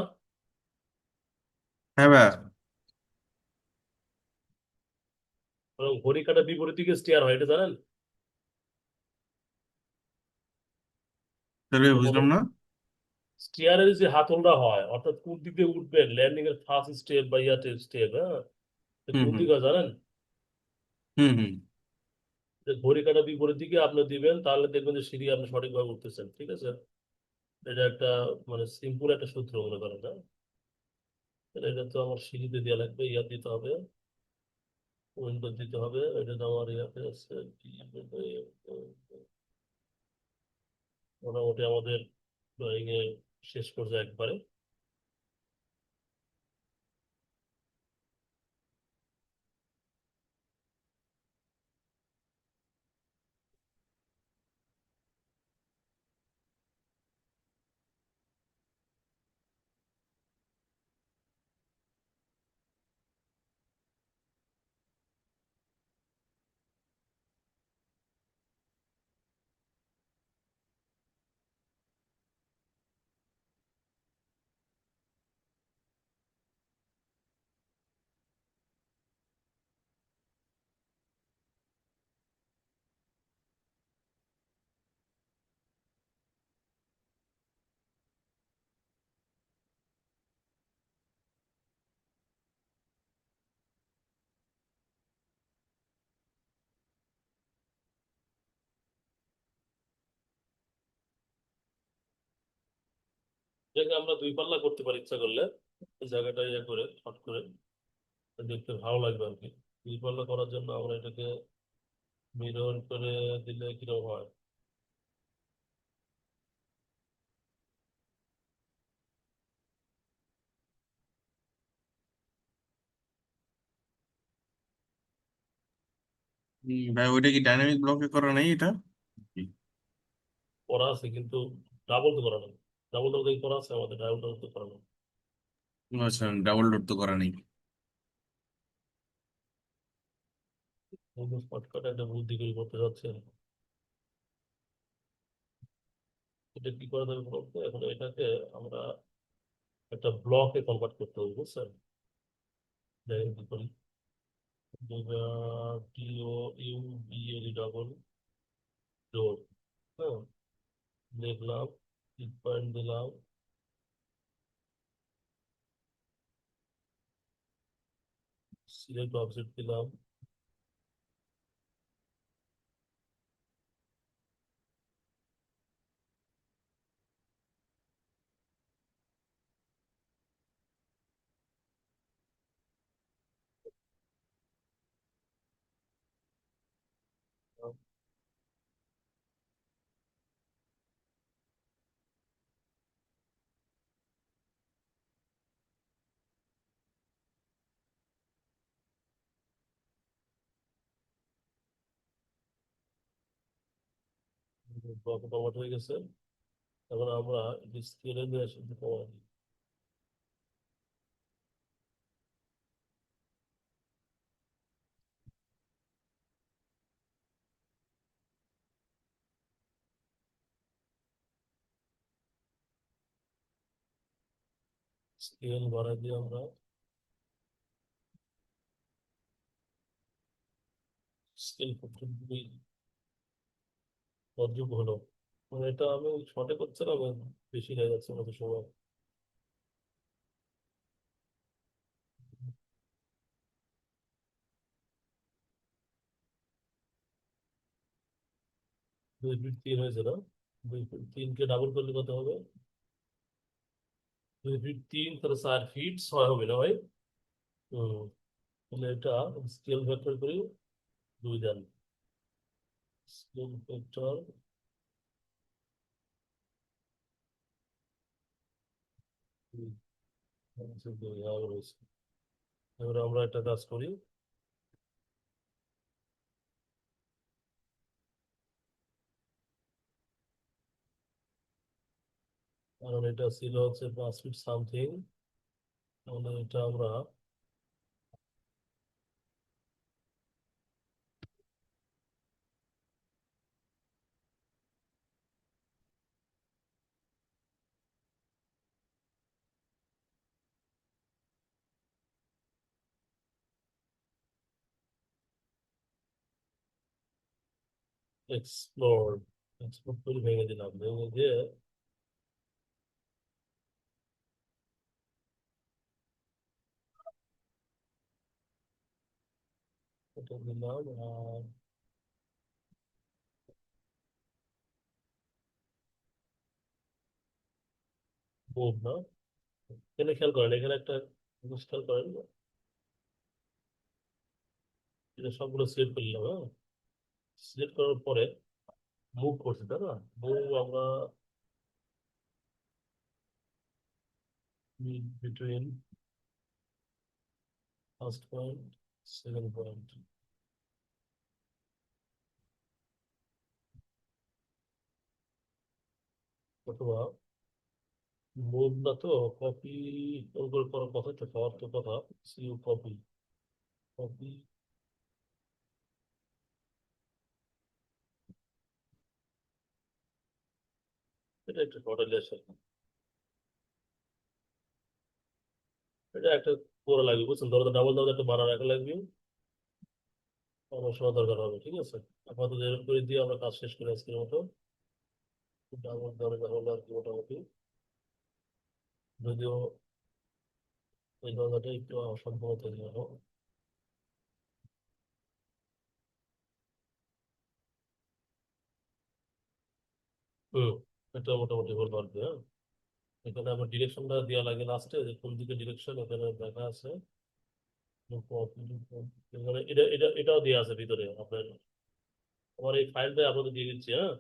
হ্যাঁ ভাই, কারণ ঘড়ি কাঁটার বিপরীত দিকে স্টিয়ার হয়, এটা জানেন। তাহলে তো বুঝলাম না। স্টিয়ারের যে হাতলটা হয়, অর্থাৎ কোন দিক দিয়ে উঠবেন, ল্যান্ডিং এর ফার্স্ট স্টেপ বা ইয়াতে স্টেপ, হ্যাঁ, তো হুম কোন হুম দিকে হয় জানেন, হুম হুম। যে ঘড়ি কাঁটার বিপরীত দিকে আপনি দিবেন, তাহলে দেখবেন যে সিঁড়ি আপনি সঠিকভাবে উঠতেছেন, ঠিক আছে। এটা একটা মানে সিম্পল একটা সূত্র মনে করেন, হ্যাঁ। তাহলে এটা তো আমার সিঁড়িতে দেওয়া লাগবে, ইয়া দিতে হবে, উইন্ডো দিতে হবে, এটা তো আমার ইয়াতে আছে, মোটামুটি আমাদের ড্রয়িং এ শেষ পর্যায়ে একবারে। এটাকে আমরা 2 পাল্লা করতে পারি ইচ্ছা করলে, এই জায়গাটা ইয়ে করে শর্ট করে, দেখতে ভালো লাগবে আর কি। 2 পাল্লা করার জন্য আমরা এটাকে মিরর করে দিলে কিরকম হয়। ভাই ওইটা কি ডাইনামিক ব্লকে করা নাই এটা? করা আছে কিন্তু ডাবল তো করা নেই, ডাবল ডোর করা আছে আমাদের, ডাবল ডোর তো করা নেই। আচ্ছা, ডাবল ডোর তো করা নেই। শর্টকাট একটা বুদ্ধি করে করতে যাচ্ছে, এটা কি করা যাবে বলতে, এখন এটাকে আমরা একটা ব্লকে কনভার্ট করতে হবে বুঝছেন, দেখেন কি করি, T O U B L double door, হ্যাঁ, লিখলাম, পয়েন্ট দিলাম, সিলেক্ট অবজেক্ট দিলাম, কমাট হয়ে গেছে। এখন আমরা স্কেলে নিয়ে আসি, একটু কমাই দিই। স্কেল বাড়াই দিয়ে আমরা স্কেল করতে কতটুকু হলো, মানে এটা আমি শর্টে করছিলাম, বেশি হয়ে যাচ্ছে আমাদের সময়। 2 ফিট 3 হয়েছে না? 2 ফিট 3কে ডাবল করলে কত হবে? 2 ফিট 3 তাহলে 4 ফিট 6 হবে না ভাই? হম। তাহলে এটা স্কেল ফ্যাক্টর করি 2 দেন। স্কেল ফ্যাক্টর 2 আবার হয়েছে। এবার আমরা একটা কাজ করি, কারণ এটা ছিল হচ্ছে 5 ফিট সামথিং, তাহলে এটা আমরা এক্সপ্লোর এক্সপ্লোর করে ভেঙে দিলাম, ভেঙে দিয়ে এটা দিলাম। আর মুভ না, এখানে খেয়াল করেন, এখানে একটা জিনিস খেয়াল করেন, এটা সবগুলো সিলেক্ট করলাম, হ্যাঁ। সিলেক্ট করার পরে মুভ করছি, তাই না? মুভ আমরা between first point second point, অথবা মুভ না তো কপি করার কথা, একটা পাওয়ার তো কথা, সিউ কপি, কপি এটা একটা টোটালি আসে, এটা একটা করা লাগবে, বুঝছেন? ধরো ডাবল ডাবল একটা বানা রাখা লাগবে, আমার সময় দরকার হবে, ঠিক আছে? আপাতত এরকম করে দিয়ে আমরা কাজ শেষ করি আজকের মতো। ডাবল দরকার হলো আর কি মোটামুটি, যদিও এই জায়গাটা একটু অসম্ভব তৈরি হলো। হুম, এটা মোটামুটি হলো আর কি, হ্যাঁ। এখানে আমার ডিরেকশনটা দেওয়া লাগে লাস্টে, যে কোন দিকে ডিরেকশন এখানে দেখা আছে। এখানে এটাও দেওয়া আছে ভিতরে আপনার, আমার এই ফাইলটা আপনাদের দিয়ে দিচ্ছি, হ্যাঁ।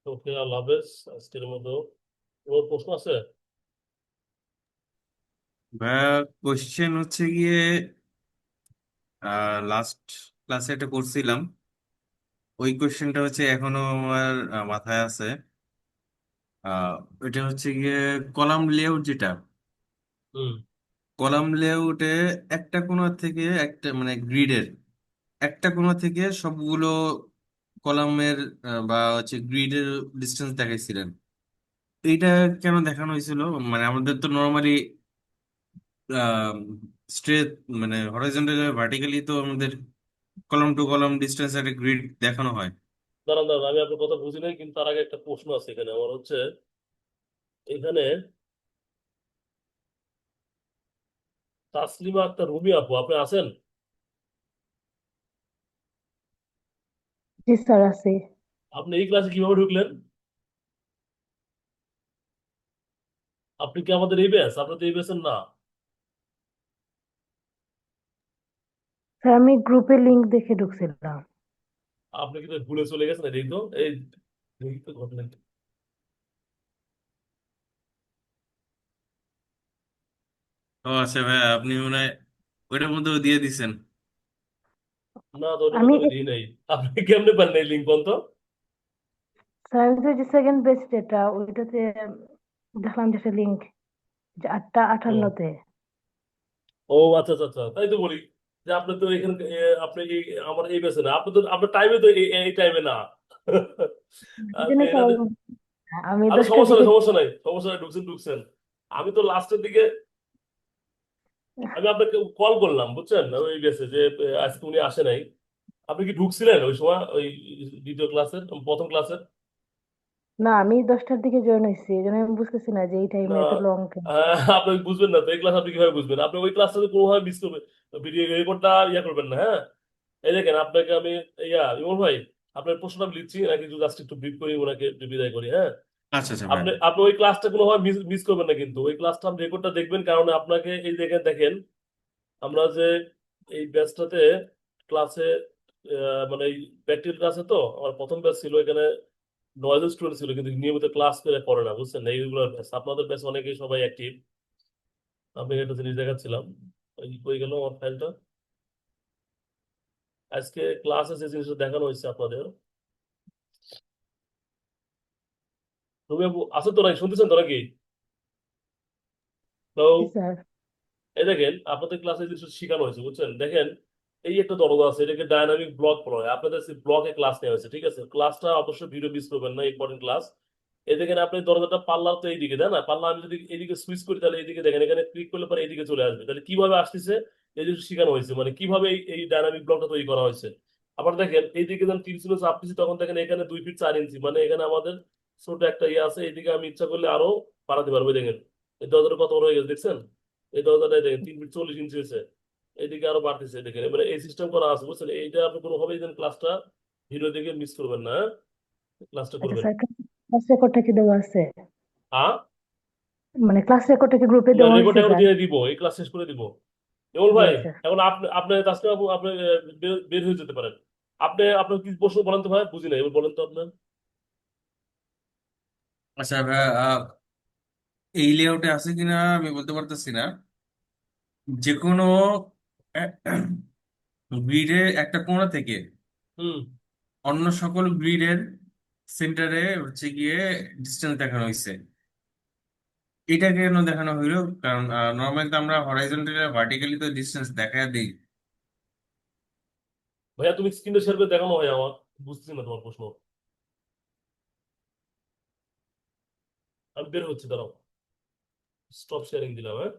ওকে, আল্লাহ হাফেজ আজকের মতো। কোনো প্রশ্ন আছে? ভাইয়া কোশ্চেন হচ্ছে গিয়ে লাস্ট ক্লাসে একটা করছিলাম, ওই কোশ্চেনটা হচ্ছে এখনো আমার মাথায় আছে। আহ ওইটা হচ্ছে গিয়ে কলাম লেআউট যেটা, হুম। কলাম লেআউটে একটা কোণা থেকে একটা মানে গ্রিডের একটা কোণা থেকে সবগুলো কলামের বা হচ্ছে গ্রিডের ডিস্টেন্স দেখাইছিলেন। এইটা কেন দেখানো হয়েছিল? মানে আমাদের তো নর্মালি স্ট্রেট মানে হরাইজন্টাল ভার্টিক্যালি তো আমাদের কলাম টু কলাম ডিস্টেন্স একটা গ্রিড দেখানো হয়। দাঁড়ান দাঁড়ান, আমি আপনার কথা বুঝি নাই, কিন্তু তার আগে একটা প্রশ্ন আছে এখানে আমার হচ্ছে, এখানে তাসলিমা আক্তার রুমি আপু, আপনি আছেন? জি স্যার আছে। আপনি এই ক্লাসে কিভাবে ঢুকলেন? আপনি কি আমাদের এই ব্যাচ? আপনি তো এই ব্যাচের না। স্যার আমি গ্রুপে লিংক দেখে ঢুকছিলাম। আপনি কি তো ভুলে চলে গেছেন? এই তো এই দেখি তো ঘটনা কি। ও আচ্ছা ভাইয়া, আপনি মনে হয় ওইটার মধ্যেও দিয়ে দিছেন। না তো ওটার আমি মধ্যে আমি দিই নাই। আপনি কেমনে পারেন এই লিঙ্ক বলতো? স্যার যে সেকেন্ড বেস্ট এটা ওইটাতে দেখলাম যে একটা লিঙ্ক যে 8:58-তে। ও আচ্ছা আচ্ছা আচ্ছা, তাই তো বলি যে আপনি তো এখানে আপনি এই আমার এই বেছে না, আপনি তো আপনার টাইমে তো এই টাইমে না। এই আপনি জন্য এটা স্যার আমি আরে 10টার সমস্যা দিকে নাই, সমস্যা নাই, সমস্যা নাই, ঢুকছেন ঢুকছেন। আমি তো লাস্টের দিকে আমি আপনাকে কল করলাম, বুঝছেন ওই গেছে যে আজকে উনি আসে নাই। আপনি কি ঢুকছিলেন ওই সময় ওই দ্বিতীয় ক্লাসের প্রথম ক্লাসের? না, আমি 10টার দিকে জয়েন হয়েছি, এই জন্য আমি বুঝতেছি না যে এই না, টাইমে এত লং। আপনি বুঝবেন না তো এই ক্লাস আপনি কিভাবে বুঝবেন? আপনি ওই ক্লাসটাতে কোনোভাবে মিস করবেন, ভিডিও রেকর্ডটা ইয়া করবেন না, হ্যাঁ। এই দেখেন আপনাকে আমি ইমন ভাই, আপনার প্রশ্নটা আমি লিখছি নাকি জাস্ট একটু ব্রিফ করি ওনাকে একটু বিদায় করি, হ্যাঁ। আচ্ছা আচ্ছা ভাইয়া। আপনি আপনি ওই ক্লাসটা কোনোভাবে মিস মিস করবেন না, কিন্তু ওই ক্লাসটা আপনি রেকর্ডটা দেখবেন, কারণ আপনাকে এই দেখেন দেখেন আমরা যে এই ব্যাচটাতে ক্লাসে মানে প্র্যাকটিক্যাল ক্লাসে তো আমার প্রথম ব্যাচ ছিল, এখানে 9 জন স্টুডেন্ট ছিল কিন্তু নিয়মিত ক্লাস করে পড়ে না, বুঝছেন এইগুলো ব্যাচ। আপনাদের ব্যাচ অনেকেই সবাই অ্যাক্টিভ। আমি একটা জিনিস দেখাচ্ছিলাম, ওই কই গেল আমার ফাইলটা। আজকে ক্লাসে যে জিনিসটা দেখানো হয়েছে আপনাদের, তুমি আছো তো নাকি, শুনতেছেন তো নাকি? তো জি স্যার। এই দেখেন আপনাদের ক্লাসে যে শেখানো হয়েছে, বুঝছেন দেখেন এই একটা দরজা আছে, এটাকে ডায়নামিক ব্লক বলা হয়। আপনাদের ব্লকে ক্লাস নেওয়া হয়েছে, ঠিক আছে। ক্লাসটা অবশ্যই ভিডিও মিস করবেন না, ইম্পর্টেন্ট ক্লাস। এই দেখেন আপনি দরজাটা পাল্লা তো এইদিকে, তাই না? পাল্লা আমি যদি এইদিকে সুইচ করি তাহলে এইদিকে দেখেন, এখানে ক্লিক করলে পরে এইদিকে চলে আসবে। তাহলে কিভাবে আসতেছে এই জিনিস শেখানো হয়েছে, মানে কিভাবে এই ডায়নামিক ব্লকটা তৈরি করা হয়েছে। আবার দেখেন এইদিকে যখন 3 চাপ দিচ্ছি তখন দেখেন এখানে 2 ফিট 4 ইঞ্চি, মানে এখানে আমাদের ছোট একটা ইয়ে আছে। এইদিকে আমি ইচ্ছা করলে আরো বাড়াতে পারবো, এই দেখেন এই দরজাটা কত বড় হয়ে গেছে দেখছেন। এই দরজাটাই দেখেন 3 ফিট 40 ইঞ্চি হয়েছে, এদিকে আরো বাড়তেছে দেখেন। এবারে এই সিস্টেম করা আছে, বুঝছেন। এইটা আপনি কোনোভাবেই যেন ক্লাসটা ভিডিও দেখে মিস করবেন না, হ্যাঁ? ক্লাসটা আচ্ছা করবেন। স্যার, ক্লাস রেকর্ডটা কি দেওয়া আছে? হ্যাঁ, মানে ক্লাস রেকর্ডটা কি গ্রুপে না দেওয়া রেকর্ড হয়েছে এখন স্যার? দিয়ে দিব, এই ক্লাস শেষ করে দিব। এমন জি ভাই, আচ্ছা। এখন আপনি আপনি আজকে আপনি বের হয়ে যেতে পারেন। আপনি আপনার কি প্রশ্ন বলেন তো ভাই, বুঝি না, এবার বলেন তো আপনার। আচ্ছা ভাইয়া, এই লেআউটে আছে কিনা আমি বলতে পারতেছি না। যে কোনো গ্রিডের একটা কোণা থেকে হুম। অন্য সকল গ্রিডের সেন্টারে হচ্ছে গিয়ে ডিস্টেন্স দেখানো হয়েছে। এটা কেন দেখানো হইলো? কারণ নর্মালি তো আমরা হরাইজন্টালি ভার্টিক্যালি তো ডিস্টেন্স দেখা দিই। ভাইয়া তুমি স্ক্রিনটা শেয়ার করে দেখানো হয় আমার, বুঝতেছি না তোমার প্রশ্ন। আমি বের হচ্ছে, দাঁড়াও, স্টপ শেয়ারিং দিলাম, হ্যাঁ।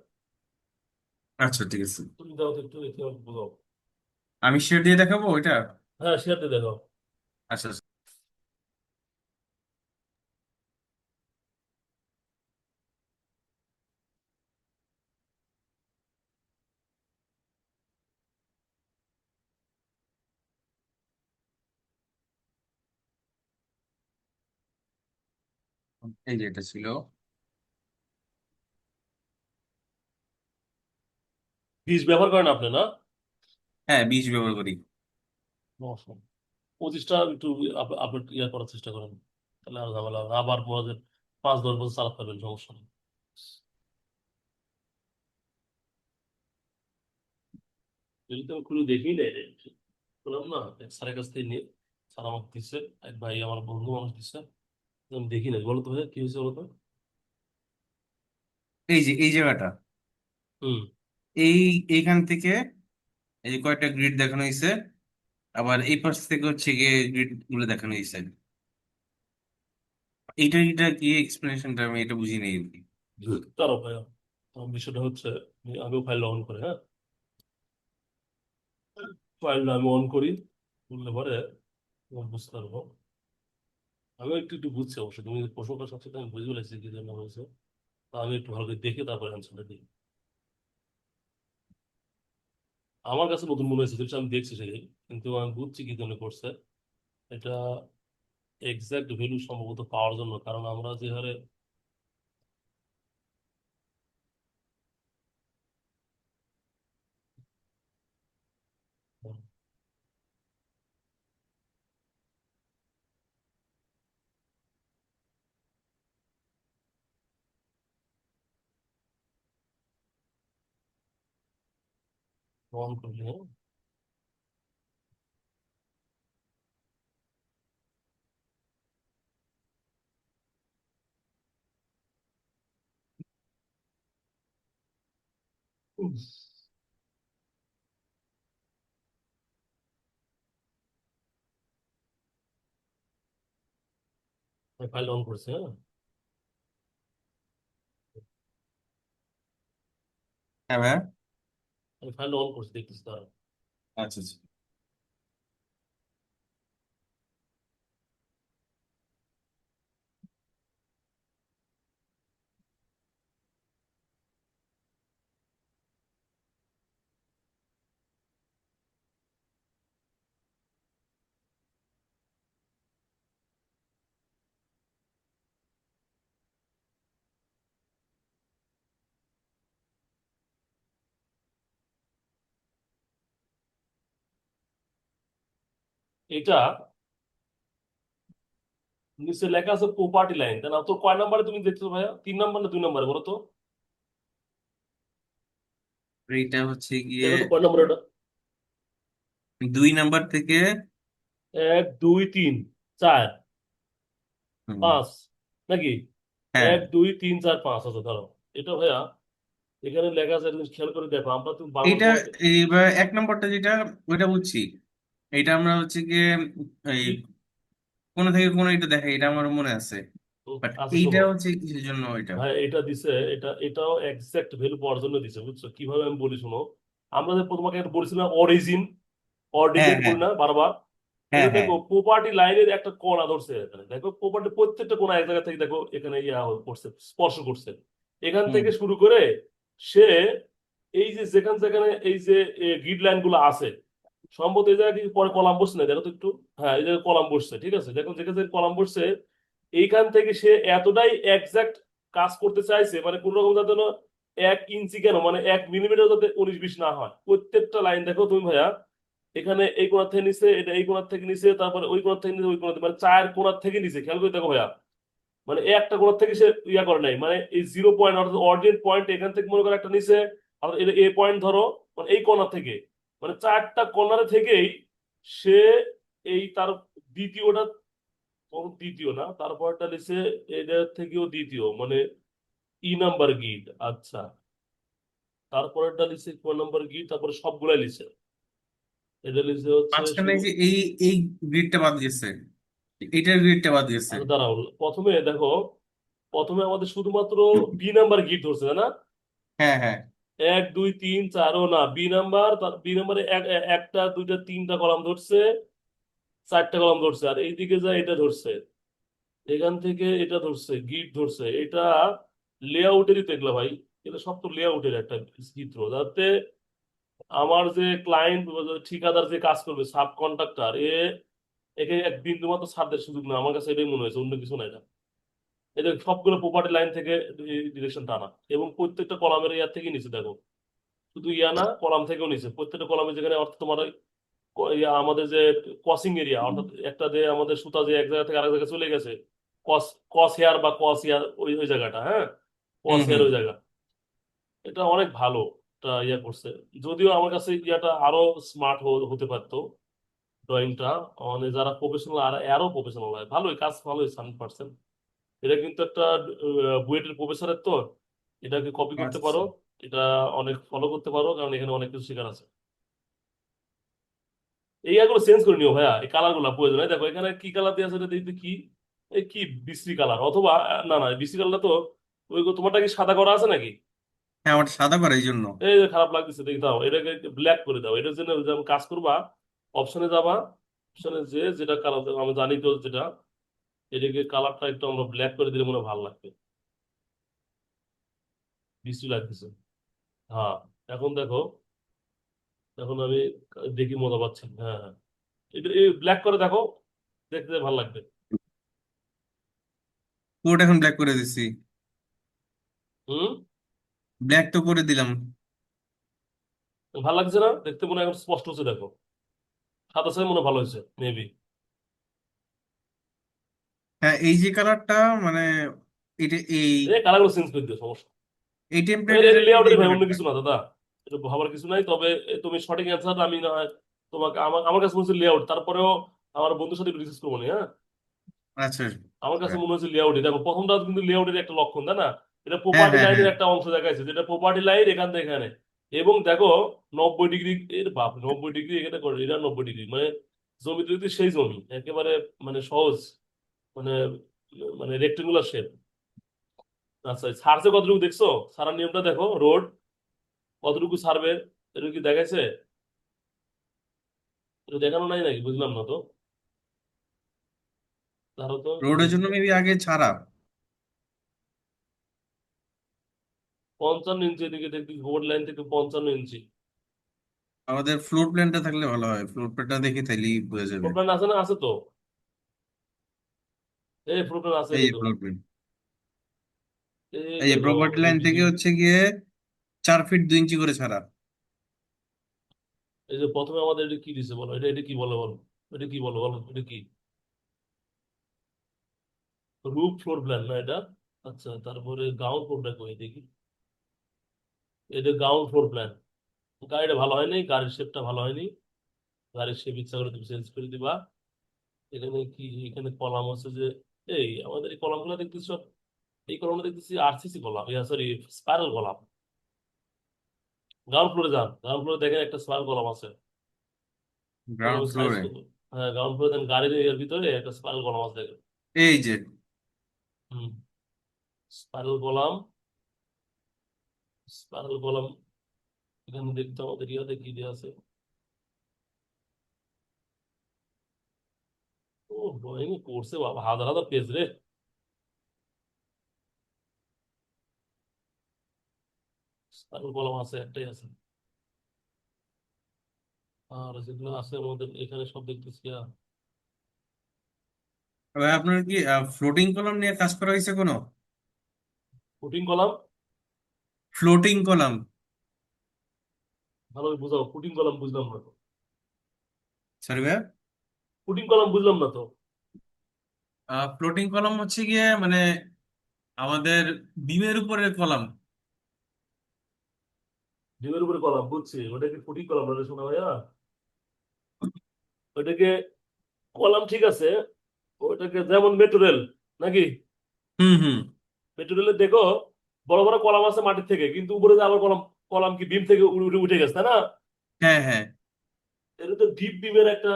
আচ্ছা ঠিক আছে, তুমি দাও তো একটু, একটু আমাকে বোঝাও। আমি শেয়ার দিয়ে দেখাবো ওইটা। হ্যাঁ, শেয়ার দিয়ে দেখাও। আচ্ছা আচ্ছা। এই যে এটা ছিল। বীজ ব্যবহার করেন আপনি না? হ্যাঁ, বীজ ব্যবহার করি। নমস্কার। 25টা একটু আপলোড ইয়ে করার চেষ্টা করেন, তাহলে আর ঝামেলা হবে না। আবার পরে 5-10 বছর চালাতে পারবেন, সমস্যা নেই। যদি তো আমি খুলে দেখি না, বললাম না, এক স্যারের কাছ থেকে নিয়ে, স্যার আমাকে দিচ্ছে, এক ভাই আমার বন্ধু মানুষ দিচ্ছে, আমি দেখি না। বলো তো ভাই কি হয়েছে, বলো তো। এই যে এই জায়গাটা, হুম। এই এইখান থেকে এই যে কয়েকটা গ্রিড দেখানো হয়েছে, আবার এই পাশ থেকে হচ্ছে গিয়ে গ্রিড গুলো দেখানো হয়েছে। এটা কি এক্সপ্লেনেশনটা আমি এটা বুঝি নাই আর কি। তারও ভাইয়া, আমার বিষয়টা হচ্ছে আমিও ফাইল অন করি, হ্যাঁ। ফাইলটা আমি অন করি, করলে পরে তোমার বুঝতে পারবো। আমিও একটু একটু বুঝছি অবশ্য, তুমি প্রশ্ন করার সাথে সাথে আমি বুঝে ফেলেছি কি জন্য হয়েছে। তা আমি একটু ভালো করে দেখে তারপরে অ্যান্সারটা দিই। আমার কাছে নতুন মনে হয়েছে যেটা আমি দেখছি সেটাই, কিন্তু আমি বুঝছি কি জন্য করছে এটা। এক্সাক্ট ভ্যালু সম্ভবত পাওয়ার জন্য, কারণ আমরা যে হারে অন করলি, হ্যাঁ? ফাইল অন করছে, হ্যাঁ? হ্যাঁ ভাইয়া। আমি ফাইল অন করছি, দেখতেছি তারা। আচ্ছা আচ্ছা। এটা নিচে লেখা আছে প্রপার্টি লাইন, তাই না? তো কয় নাম্বারে তুমি দেখছো ভাইয়া? 3 নাম্বার না 2 নাম্বারে বলো তো? এইটা হচ্ছে গিয়ে দেখো তো কয় নাম্বার এটা? 2 নাম্বার থেকে। 1 2 3 4 হুম, 5 নাকি? হ্যাঁ 1 2 3 4 5 আছে, ধরো। এটা ভাইয়া এখানে লেখা আছে, তুমি খেয়াল করে দেখো, আমরা তুমি বাংলা এইটা তোমাকে। এইবার 1 নম্বরটা যেটা ওইটা বুঝছি। এইটা আমরা হচ্ছে গিয়ে এই কি কোন থেকে কোন এটা দেখে এটা আমার মনে আছে। বাট আছে এইটা শোনো হচ্ছে কিসের জন্য ওইটা। ভাই, এটা দিছে, এটাও এক্সাক্ট ভ্যালু পাওয়ার জন্য দিছে, বুঝছো কিভাবে আমি বলি শোনো। আমরা যে তোমাকে একটা বলেছিলাম অরিজিন, হ্যাঁ অর্ডিনেট হ্যাঁ বলি না বারবার? হ্যাঁ এটা হ্যাঁ। দেখো প্রপার্টি লাইনের একটা কোণা ধরছে এখানে, দেখো প্রপার্টি প্রত্যেকটা কোণা এক জায়গা থেকে দেখো এখানে করছে, স্পর্শ করছে। এখান হুম থেকে শুরু করে সে এই যে যেখানে যেখানে এই যে গ্রিড লাইন গুলো আছে, সম্ভবত এই জায়গায় কি পরে কলাম বসছে না, দেখো তো একটু। হ্যাঁ, এই জায়গায় কলাম বসছে, ঠিক আছে, দেখো যেখানে কলাম বসছে এইখান থেকে সে এতটাই এক্সাক্ট কাজ করতে চাইছে, মানে কোন রকম যাতে না 1 ইঞ্চি কেন, মানে 1 মিলিমিটার যাতে 19-20 না হয়। প্রত্যেকটা লাইন দেখো তুমি ভাইয়া, এখানে এই কোণার থেকে নিচে, এটা এই কোণার থেকে নিচে, তারপরে ওই কোণার থেকে নিচে, ওই কোণার থেকে, মানে 4 কোণার থেকে নিচে, খেয়াল করে দেখো ভাইয়া। মানে একটা কোণার থেকে সে ইয়া করে নাই, মানে এই 0 পয়েন্ট অর্থাৎ অরিজিন পয়েন্ট এখান থেকে মনে করো একটা নিচে, আর এটা এ পয়েন্ট ধরো, মানে এই কোণা থেকে, মানে 4টা কর্নার থেকেই সে এই তার দ্বিতীয়টা, দ্বিতীয় না, তারপরটা নিচে এটা থেকেও দ্বিতীয়, মানে নাম্বার গিট, আচ্ছা, তারপরেরটা লিখছে নাম্বার গিট, তারপরে সবগুলাই লিখছে। এটা লিখছে হচ্ছে মাঝখানে শুধু। এই যে এই গ্রিডটা বাদ গেছে, এইটার গ্রিডটা বাদ গেছে। আচ্ছা দাঁড়াও, প্রথমে দেখো, প্রথমে আমাদের শুধুমাত্র নাম্বার গিট ধরছে, তাই না? হ্যাঁ হ্যাঁ 1 2 3 4, ও না, নাম্বার, নাম্বারে একটা দুইটা তিনটা কলাম ধরছে, 4টা কলাম ধরছে, আর এইদিকে যা এটা ধরছে, এখান থেকে এটা ধরছে, গিট ধরছে, এটা লেআউটেরই তো এগুলা ভাই। এটা সব তো লেআউটের একটা চিত্র, যাতে আমার যে ক্লায়েন্ট, ঠিকাদার যে কাজ করবে, সাব কন্ট্রাক্টর, একে এক বিন্দু মাত্র ছাড়দের সুযোগ না, আমার কাছে এটাই মনে হয়েছে, অন্য কিছু না এটা। এটা সবগুলো প্রপার্টি লাইন থেকে ডিরেকশন টানা, এবং প্রত্যেকটা কলামের ইয়ার থেকে নিচে দেখো, শুধু ইয়া না, কলাম থেকেও নিচে প্রত্যেকটা কলামে, যেখানে অর্থাৎ তোমার ওই আমাদের যে কসিং এরিয়া, অর্থাৎ একটা যে আমাদের সুতা যে এক জায়গা থেকে আরেক জায়গায় চলে গেছে, কস কস হেয়ার বা কস ইয়ার, ওই ওই জায়গাটা, হ্যাঁ, হুম কস হেয়ার হুম। ওই জায়গা। এটা অনেক ভালো, এটা ইয়া করছে। যদিও আমার কাছে ইয়াটা আরো স্মার্ট হতে পারতো, ড্রয়িংটা, মানে যারা প্রফেশনাল আর আরো প্রফেশনাল হয়, ভালোই কাজ, ভালোই 100%। এটা কিন্তু একটা বুয়েটের প্রফেসরের তো, এটাকে কপি করতে আচ্ছা পারো, আচ্ছা। এটা অনেক ফলো করতে পারো, কারণ এখানে অনেক কিছু শেখার আছে। এই ইয়াগুলো চেঞ্জ করে নিও ভাইয়া, এই কালার গুলা প্রয়োজন হয়, দেখো এখানে কি কালার দিয়ে আছে, এটা দেখতে কি, এই কি বিশ্রী কালার, অথবা না না, বিশ্রী কালারটা তো ওই তোমারটা কি সাদা করা আছে নাকি? হ্যাঁ আমার সাদা করে এই জন্য। এই যে খারাপ লাগতেছে, দেখি দাও, এটাকে ব্ল্যাক করে দাও। এটার জন্য যখন কাজ করবা, অপশনে যাবা, অপশনে যে যেটা কালার, আমি জানি তো যেটা, এটাকে কালারটা একটু আমরা ব্ল্যাক করে দিলে মনে হয় ভালো লাগবে, বিশ্রী লাগতেছে। হ্যাঁ, এখন দেখো, এখন আমি দেখি মজা পাচ্ছি, হ্যাঁ হ্যাঁ, এটা এই ব্ল্যাক করে দেখো, দেখতে ভালো লাগবে। পুরোটা এখন ব্ল্যাক করে দিছি। হুম, ব্ল্যাক তো করে দিলাম। ভালো লাগছে না দেখতে? মনে হয় এখন স্পষ্ট হচ্ছে, দেখো সাদা সাথে মনে হয় ভালো হয়েছে মেবি। হ্যাঁ এই যে কালারটা মানে এটা এই এই কালারগুলো চেঞ্জ করে দিও, সমস্যা। এই এটা টেম্পলেটের এটা এই যে লেআউটের ভাই, অন্য কালারটা। কিছু না দাদা, এটা ভাবার কিছু নাই, তবে তুমি সঠিক অ্যান্সার আমি না হয় তোমাকে, আমার আমার কাছে মনে হচ্ছে লেআউট, তারপরেও আমার বন্ধুর সাথে ডিসকাস করবো নি, হ্যাঁ। আচ্ছা। আমার কাছে মনে হচ্ছে লেআউটই, দেখো প্রথমটা কিন্তু লেআউটের একটা লক্ষণ, তাই না? এটা হ্যাঁ প্রপার্টি হ্যাঁ লাইনের হ্যাঁ। একটা অংশ দেখাইছে, যেটা প্রপার্টি লাইন এখান থেকে এখানে, এবং দেখো 90 ডিগ্রি, এর বাপ 90 ডিগ্রি এখানে করে, এটা 90 ডিগ্রি, মানে জমি যদি সেই জমি একেবারে, মানে সহজ, মানে মানে রেক্টেঙ্গুলার শেপ। আচ্ছা, সার্চে কতটুকু দেখছো? সারার নিয়মটা দেখো, রোড কতটুকু সার্ভে, এটা কি দেখাইছে? এটা দেখানো নাই নাকি, বুঝলাম না তো। ধরো তো রোডের জন্য মেবি আগে ছাড়া। 55 ইঞ্চি, এদিকে দেখবি বোর্ড লাইন থেকে 55 ইঞ্চি। আমাদের ফ্লোর প্ল্যানটা থাকলে ভালো হয়, ফ্লোর প্ল্যানটা দেখি তাইলেই বোঝা যাবে। ফ্লোর প্ল্যান আছে না? আছে তো, এই ফ্লোর প্ল্যান আছে, এই এই যে তো, ফ্লোর প্ল্যান, এই এই যে দেখো প্রপার্টি লাইন এবিসি। থেকে হচ্ছে গিয়ে 4 ফিট 2 ইঞ্চি করে ছাড়া। এই যে প্রথমে আমাদের এটা কি দিছে বলো, এটা এটা কি বলে বলো, এটা কি বলো বলো, এটা কি? রুফ ফ্লোর প্ল্যান না এটা? আচ্ছা, তারপরে গ্রাউন্ড ফ্লোর প্ল্যান কই দেখি, এটা গ্রাউন্ড ফ্লোর প্ল্যান। গাড়িটা ভালো হয়নি, গাড়ির শেপটা ভালো হয়নি, গাড়ির শেপ ইচ্ছা করে তুমি চেঞ্জ করে দিবা। এখানে কি, এখানে কলাম আছে যে, এই আমাদের এই কলামগুলো দেখতেছি সব, এই কলামটা দেখতেছি RCC column, yeah sorry, spiral column. Ground ফ্লোরে যান, গ্রাউন্ড ফ্লোরে দেখেন একটা স্পাইরাল কলাম আছে, গ্রাউন্ড কলমের সাইজ ফ্লোরে কত? হ্যাঁ, গ্রাউন্ড ফ্লোরে দেন, গাড়ির এর ভিতরে একটা স্পাইরাল কলাম আছে দেখেন। এই যে হুম, স্পাইরাল কলাম, স্পাইরাল কলাম। এখানে দেখতে আমাদের ইয়াতে কি দেওয়া আছে, ও ড্রয়িং করছে বাবা, হাজার হাজার পেজ রে। স্পাইরাল কলাম আছে, একটাই আছে, আর যেগুলো আছে আমাদের এখানে সব দেখতেছি। ভাই, আপনার কি ফ্লোটিং কলাম নিয়ে কাজ করা হয়েছে কোনো? Footing column, floating column. ভালো বুঝাও, ফুটিং কলাম বুঝলাম না তো। সরি ভাইয়া। ফুটিং কলাম বুঝলাম না তো। ফ্লোটিং কলাম হচ্ছে গিয়ে মানে আমাদের বিমের উপরের কলাম। ডিমের উপরে কলাম, বুঝছি, ওটাকে ফুটিং কলাম না রে শোনা ভাইয়া, ওইটাকে কলাম ঠিক আছে, ওইটাকে যেমন মেট্রো রেল নাকি, হুম হুম। মেট্রো রেলের দেখো বড় বড় কলাম আছে মাটির থেকে, কিন্তু উপরে যে আবার কলাম, কলাম কি বিম থেকে উঠে উঠে গেছে, তাই না? হ্যাঁ হ্যাঁ। এটা তো ডিপ বিমের একটা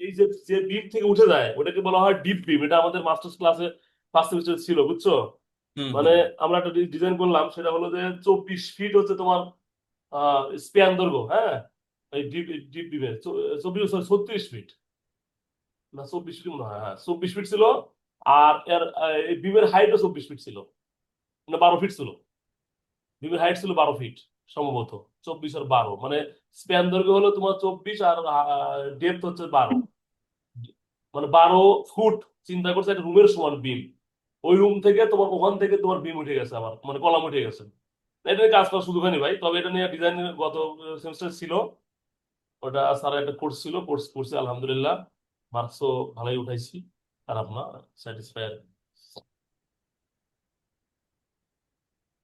এই যে যে বিম থেকে উঠে যায় ওটাকে বলা হয় ডিপ বিম, এটা আমাদের মাস্টার্স ক্লাসে ফার্স্ট সেমিস্টারে ছিল, বুঝছো? হুম মানে হুম। আমরা একটা ডিজাইন করলাম, সেটা হলো যে 24 ফিট হচ্ছে তোমার স্প্যান দৈর্ঘ্য, হ্যাঁ, এই ডিপ ডিপ বিমের 36 ফিট, না 24 ফিট মনে হয়, হ্যাঁ 24 ফিট ছিল। আর এর এই বিমের হাইটও 24 ফিট ছিল, না 12 ফিট ছিল, বিমের হাইট ছিল 12 ফিট সম্ভবত, 24 আর 12, মানে স্প্যান দৈর্ঘ্য হলো তোমার 24 আর ডেপথ হচ্ছে 12, মানে 12 ফুট। চিন্তা করছে একটা রুমের সমান বিম, ওই রুম থেকে তোমার ওখান থেকে তোমার বিম উঠে গেছে, আবার মানে কলাম উঠে গেছে। এটা নিয়ে কাজ করার সুযোগ হয়নি ভাই, তবে এটা নিয়ে ডিজাইন গত সেমিস্টার ছিল, ওটা স্যার একটা কোর্স ছিল, কোর্স করছি আলহামদুলিল্লাহ, মার্কসও ভালোই উঠাইছি, খারাপ না, স্যাটিসফাই।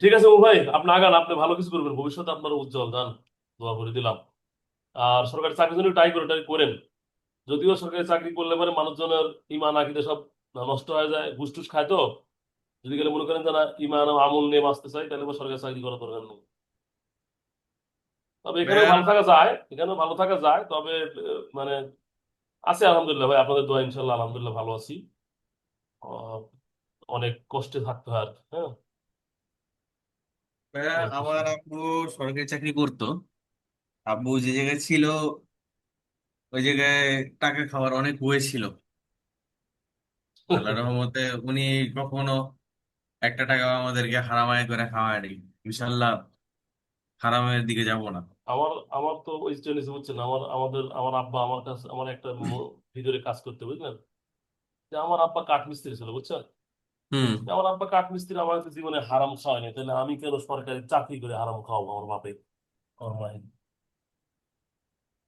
ঠিক আছে ও ভাই, আপনি আগান, আপনি ভালো কিছু করবেন, ভবিষ্যতে আপনার উজ্জ্বল, যান, দোয়া করে দিলাম। আর সরকারি চাকরির জন্য ট্রাই করেন, যদিও সরকারি চাকরি করলে পরে মানুষজনের ইমান আকিদা সব নষ্ট হয়ে যায়, ঘুষ টুস খায় তো, যদি গেলে মনে করেন যে না ইমান ও আমল নিয়ে বাঁচতে চাই, তাহলে আবার সরকারি চাকরি করা দরকার নেই। তবে এখানেও ভাইয়া, ভালো থাকা যায়, এখানেও ভালো থাকা যায়, তবে মানে আছে আলহামদুলিল্লাহ ভাই, আপনাদের দোয়া ইনশাল্লাহ আলহামদুলিল্লাহ ভালো আছি। আহ, অনেক কষ্টে থাকতে হয় আর কি, হ্যাঁ। ভাইয়া, অনেক কষ্ট। আমার আব্বু সরকারি চাকরি করতো। আব্বু যে জায়গায় ছিল ওই জায়গায় টাকা খাওয়ার অনেক ওয়ে ছিল। আল্লাহ রহমতে উনি কখনো একটা টাকা আমাদেরকে হারামায় করে খাওয়ায়নি। ইনশাল্লাহ হারামের দিকে যাব না। আমার আমার তো ওই জিনিস বুঝছেন, আমার আব্বা আমার কাছে, আমার একটা ভিতরে কাজ করতে, বুঝলেন, যে আমার আব্বা কাঠমিস্ত্রি ছিল, বুঝছেন, হুম। যে আমার আব্বা কাঠমিস্ত্রি, আমার তো জীবনে হারাম খাওয়ায়নি, তাহলে আমি কেন সরকারি চাকরি করে হারাম খাওয়াবো আমার বাপে, আমার মায়ের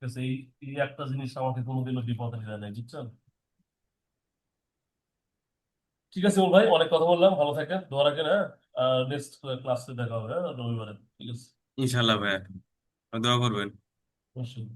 কাছে? এই এই একটা জিনিস আমাকে কোনোদিনও বিপদে ফেলে নাই, বুঝছেন। ঠিক আছে ওর ভাই, অনেক কথা বললাম, ভালো থাকেন, দোয়া রাখেন, হ্যাঁ। নেক্সট ক্লাসে দেখা হবে, হ্যাঁ, রবিবারে, ঠিক আছে। ইনশাল্লাহ ভাইয়া, দোয়া করবেন। অবশ্যই।